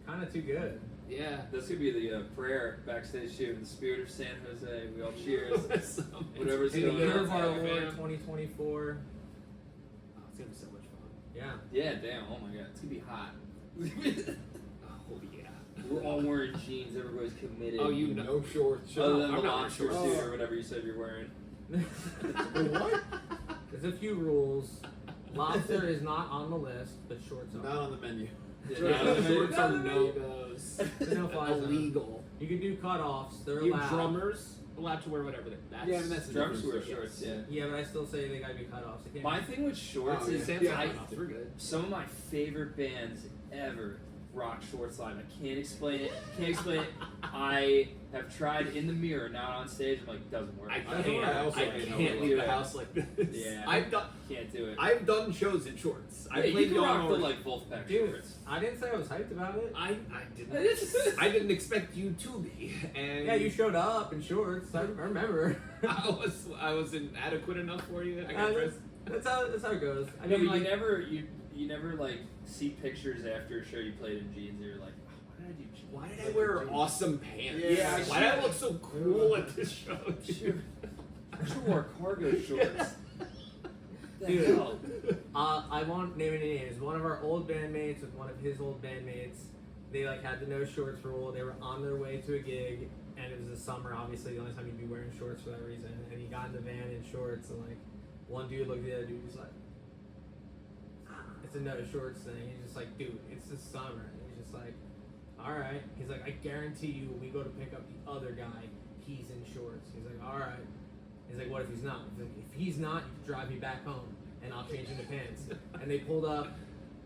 S3: kind of too good.
S4: Yeah.
S5: This could be the prayer backstage too. In the spirit of San Jose, we all cheers. Whatever's
S3: In the
S5: going
S3: year
S5: on.
S3: of our Lord,
S4: man.
S3: 2024.
S4: Oh, it's gonna be so much fun.
S3: Yeah.
S5: Yeah, damn. Oh my God.
S4: It's gonna be hot. Oh yeah.
S5: We're all wearing jeans. Everybody's committed.
S4: Oh, you know.
S2: No shorts.
S5: Other than
S4: I'm
S5: the
S4: not
S5: monster
S4: wearing
S5: suit
S2: shorts.
S5: or whatever you said you're wearing.
S2: What?
S3: There's a few rules. Lobster is not on the list, but shorts
S2: Not
S3: are.
S2: on the menu.
S4: Shorts are no-goes.
S3: There's no fly zone.
S4: Illegal.
S3: You can do cutoffs. They're
S4: You
S3: allowed.
S4: drummers allowed to wear whatever. That's
S2: Yeah, I mean, that's the
S5: Drummers
S2: difference.
S5: wear shorts. Yeah.
S3: Yeah, but I still say they gotta be cutoffs. They can't
S5: My
S3: be-
S5: thing with shorts
S2: Oh,
S5: is
S2: yeah.
S4: Sam's
S2: Yeah.
S4: cutoffs. We're good.
S5: some of my favorite bands ever rock shorts live. I can't explain it. I have tried in the mirror, not on stage. I'm like, doesn't work.
S4: I
S2: can't-
S4: can't.
S2: I also
S4: I
S2: can't
S4: can't
S5: do
S4: leave
S5: it.
S4: the house like this.
S5: Yeah. Can't do it.
S4: I've done shows in shorts. I
S5: Yeah, you
S4: played
S5: can rock
S4: Yamaha.
S5: the like Wolfpack
S3: Dude,
S5: shorts.
S3: I didn't say I was hyped about it.
S4: I didn't. I didn't expect you to be. And
S3: Yeah, you showed up in shorts. I remember.
S4: I wasn't adequate enough for you. I got
S3: that's how it goes. I
S5: No,
S3: mean,
S5: but
S3: like,
S5: you never like see pictures after a show you played in jeans. And you're like, oh, why did I do jeans?
S4: Why did I wear awesome pants?
S2: Yeah,
S4: Why did I look so cool at this show?
S5: I should wear cargo shorts. The
S3: Dude.
S5: hell?
S3: I won't name any names. One of our old bandmates with one of his old bandmates, they like had the no shorts rule. They were on their way to a gig, and it was the summer. Obviously, the only time you'd be wearing shorts for that reason. And he got in the van in shorts, and like one dude looked at the other dude, he's like, "It's a no shorts thing." He's just like, "Dude, it's the summer." And he's just like, "All right." He's like, "I guarantee you, when we go to pick up the other guy, he's in shorts." He's like, "All right." He's like, "What if he's not?" He's like, "If he's not, you can drive me back home, and I'll change into pants." And they pulled up,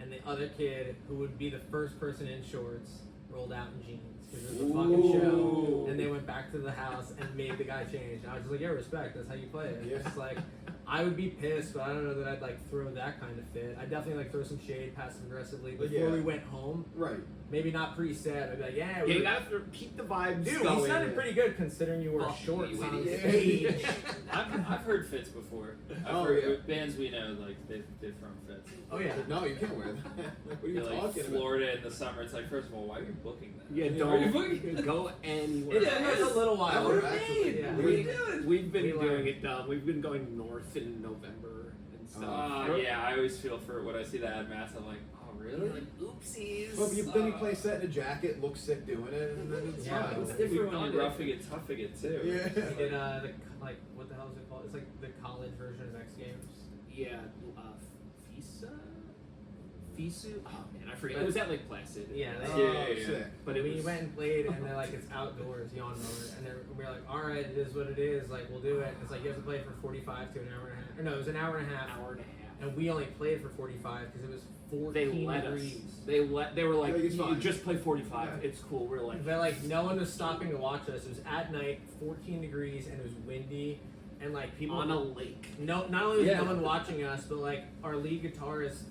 S3: and the other kid, who would be the first person in shorts, rolled out in jeans because it was a fucking show.
S5: Ooh.
S3: And they went back to the house and made the guy change. And I was just like, "Yeah, respect. That's how you play it."
S2: Yeah.
S3: It's just like, I would be pissed, but I don't know that I'd like throw that kind of fit. I'd definitely like throw some shade passive aggressively before
S2: Yeah.
S3: we went home.
S2: Right.
S3: Maybe not pre-set. I'd be like, "Yeah,
S4: Yeah,
S3: we
S4: you gotta keep the vibes
S3: Dude,
S4: going.
S3: he sounded pretty good considering you wore
S4: Oh,
S3: shorts
S4: you
S3: on
S4: idiot.
S3: stage.
S5: I've heard fits before. I've
S2: Oh,
S5: heard
S2: yeah.
S5: with bands we know, like they've thrown fits.
S3: Oh yeah.
S2: No, you can't wear that. Like, what are you
S5: You're like
S2: talking about?
S5: Florida in the summer. It's like, first of all, why are you booking that?
S4: Yeah,
S5: Why are you
S4: don't
S5: booking?
S4: go anywhere.
S3: It's been a little
S2: I
S3: while.
S2: would actually.
S3: Yeah.
S2: What are
S4: We,
S2: you doing?
S4: we've been
S3: We
S4: doing
S3: learned.
S4: it dumb. We've been going north in November and stuff.
S5: Yeah, I always feel for when I see that at Matt's. I'm like, oh really?
S4: Like, oopsies.
S2: Well, then you play set in a jacket, look sick doing it, and then it's
S3: Yeah,
S2: fine.
S5: It's
S3: We've
S5: different when
S4: done
S5: you're
S4: it.
S5: roughing it, toughing it too.
S3: We
S2: Yeah.
S3: did the like what the hell is it called? It's like the college version of X Games.
S4: Yeah, Fisu? Oh man, I forget. It was at Lake Placid.
S3: Yeah, they-
S2: Oh,
S5: Yeah.
S2: sick.
S4: But it
S3: we
S4: was
S3: went and played, and they're like, it's outdoors, yawn mower, and we were like, all right, it is what it is. Like, we'll do it. It's like you have to play for 45 to an hour and a half. Or no, it was an hour and a half,
S4: an hour and a half.
S3: and we only played for 45 because it was
S4: They
S3: 14
S4: let us.
S3: degrees.
S4: They were like,
S2: Like, it's
S4: you
S2: fine.
S4: just play 45.
S2: Yeah.
S4: It's cool. We're like,
S3: But like no one was stopping to watch us. It was at night, 14 degrees, and it was windy, and like people
S4: on a lake.
S3: No, not only was
S5: Yeah.
S3: no one watching us, but like our lead guitarist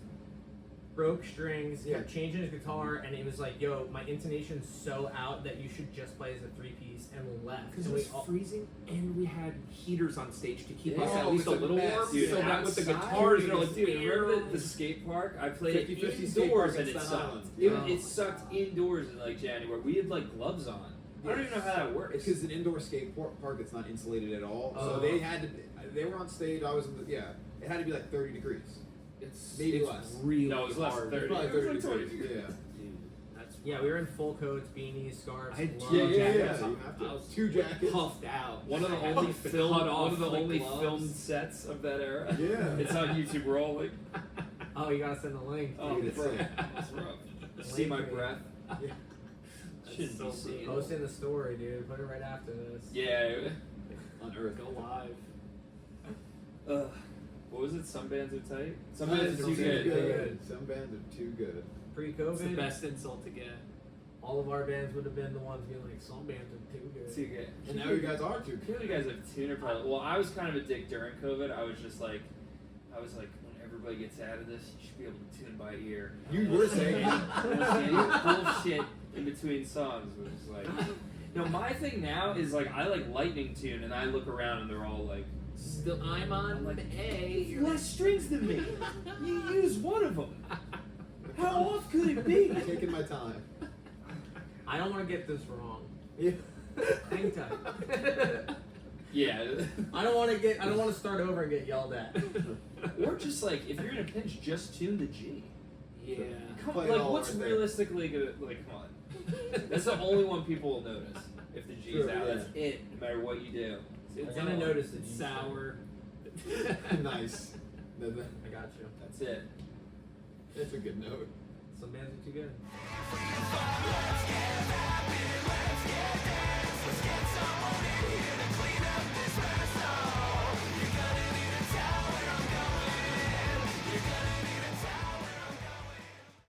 S3: broke strings, kept changing his guitar, and he was like, "Yo, my intonation's so out that you should just play as a 3-piece," and left.
S4: Because it
S3: And
S4: was
S3: we all,
S4: freezing, and we had heaters on stage to keep
S2: Yeah.
S4: us at
S2: Oh,
S4: least a
S2: it's a
S4: little
S2: mess.
S4: warm.
S5: Dude,
S4: so that with the
S5: outside,
S4: guitars, they're like,
S5: dude, remember
S4: "Meow."
S5: the skate park? I played
S2: 50-50 skate
S5: indoors
S2: park
S5: and
S2: in
S5: it
S2: Staten
S5: sucked.
S2: Island.
S3: Oh.
S5: It sucked indoors in like January. We had like gloves on. I don't even know how that works.
S2: It's because it's an indoor skate park that's not insulated at all.
S3: Oh.
S2: So they had to. They were on stage. I was in the. Yeah, it had to be like 30 degrees.
S4: It's
S2: Maybe
S4: it's
S2: less.
S4: really
S5: No, it was less
S4: hard.
S5: than 30.
S2: Probably
S5: It was
S2: 30
S5: like 20
S2: degrees. Yeah.
S4: Dude, that's
S3: yeah, we were in full coats, beanies, scarves.
S4: I had
S3: gloves.
S2: Yeah, yeah, yeah.
S4: jackets.
S2: You have to.
S4: I was
S2: 2 jackets.
S4: puffed out.
S5: one of the
S4: I had,
S5: only
S4: like, the
S5: film,
S4: cut off,
S5: one of the
S4: like,
S5: only
S4: gloves.
S5: filmed sets of that era.
S2: Yeah.
S5: It's on YouTube. We're all like,
S3: Oh, you gotta send a link.
S5: oh,
S2: Dude,
S5: it's,
S2: it's sick.
S5: it's rough. See my breath.
S2: Yeah.
S5: Shouldn't
S4: so
S5: be seen.
S3: Post in the story, dude. Put it right after this.
S5: Yeah.
S2: On Earth.
S4: Go live.
S5: What was it? Some bands are tight. Some
S2: Some
S5: bands are too good.
S3: good.
S2: Some bands are too good.
S4: It's the
S3: Pre-COVID,
S4: best insult to get.
S3: all of our bands would have been the ones being like, some bands are too good.
S5: Too good.
S2: And now you guys are too
S5: You
S2: good.
S5: guys have tuner probably. Well, I was kind of a dick during COVID. I was like, when everybody gets out of this, you should be able to tune by ear.
S2: You were saying that.
S5: Bullshit in between songs was like, No, my thing now is like I like lightning tune, and I look around and they're all like,
S4: Still, I'm on
S5: like,
S4: A.
S5: you have less strings than me. You use one of them. How off could it be?
S2: Taking my time.
S3: I don't want to get this wrong.
S2: Yeah.
S3: Hang tight.
S5: Yeah.
S3: I don't want to start over and get yelled at.
S5: Or just like if you're in a pinch, just tune the G.
S4: Yeah.
S5: Come
S2: Play
S5: on,
S2: it
S5: like
S2: all
S5: what's
S2: right there.
S5: realistically gonna like? Come on. That's the only one people will notice. If the G's
S2: True,
S5: out,
S2: yeah.
S5: that's it. No matter what you do.
S3: They're gonna notice it.
S4: It's sour.
S2: Nice.
S3: I got you.
S5: That's it.
S2: That's a good note.
S3: Some bands are too good.
S6: Let's get happy, let's get down.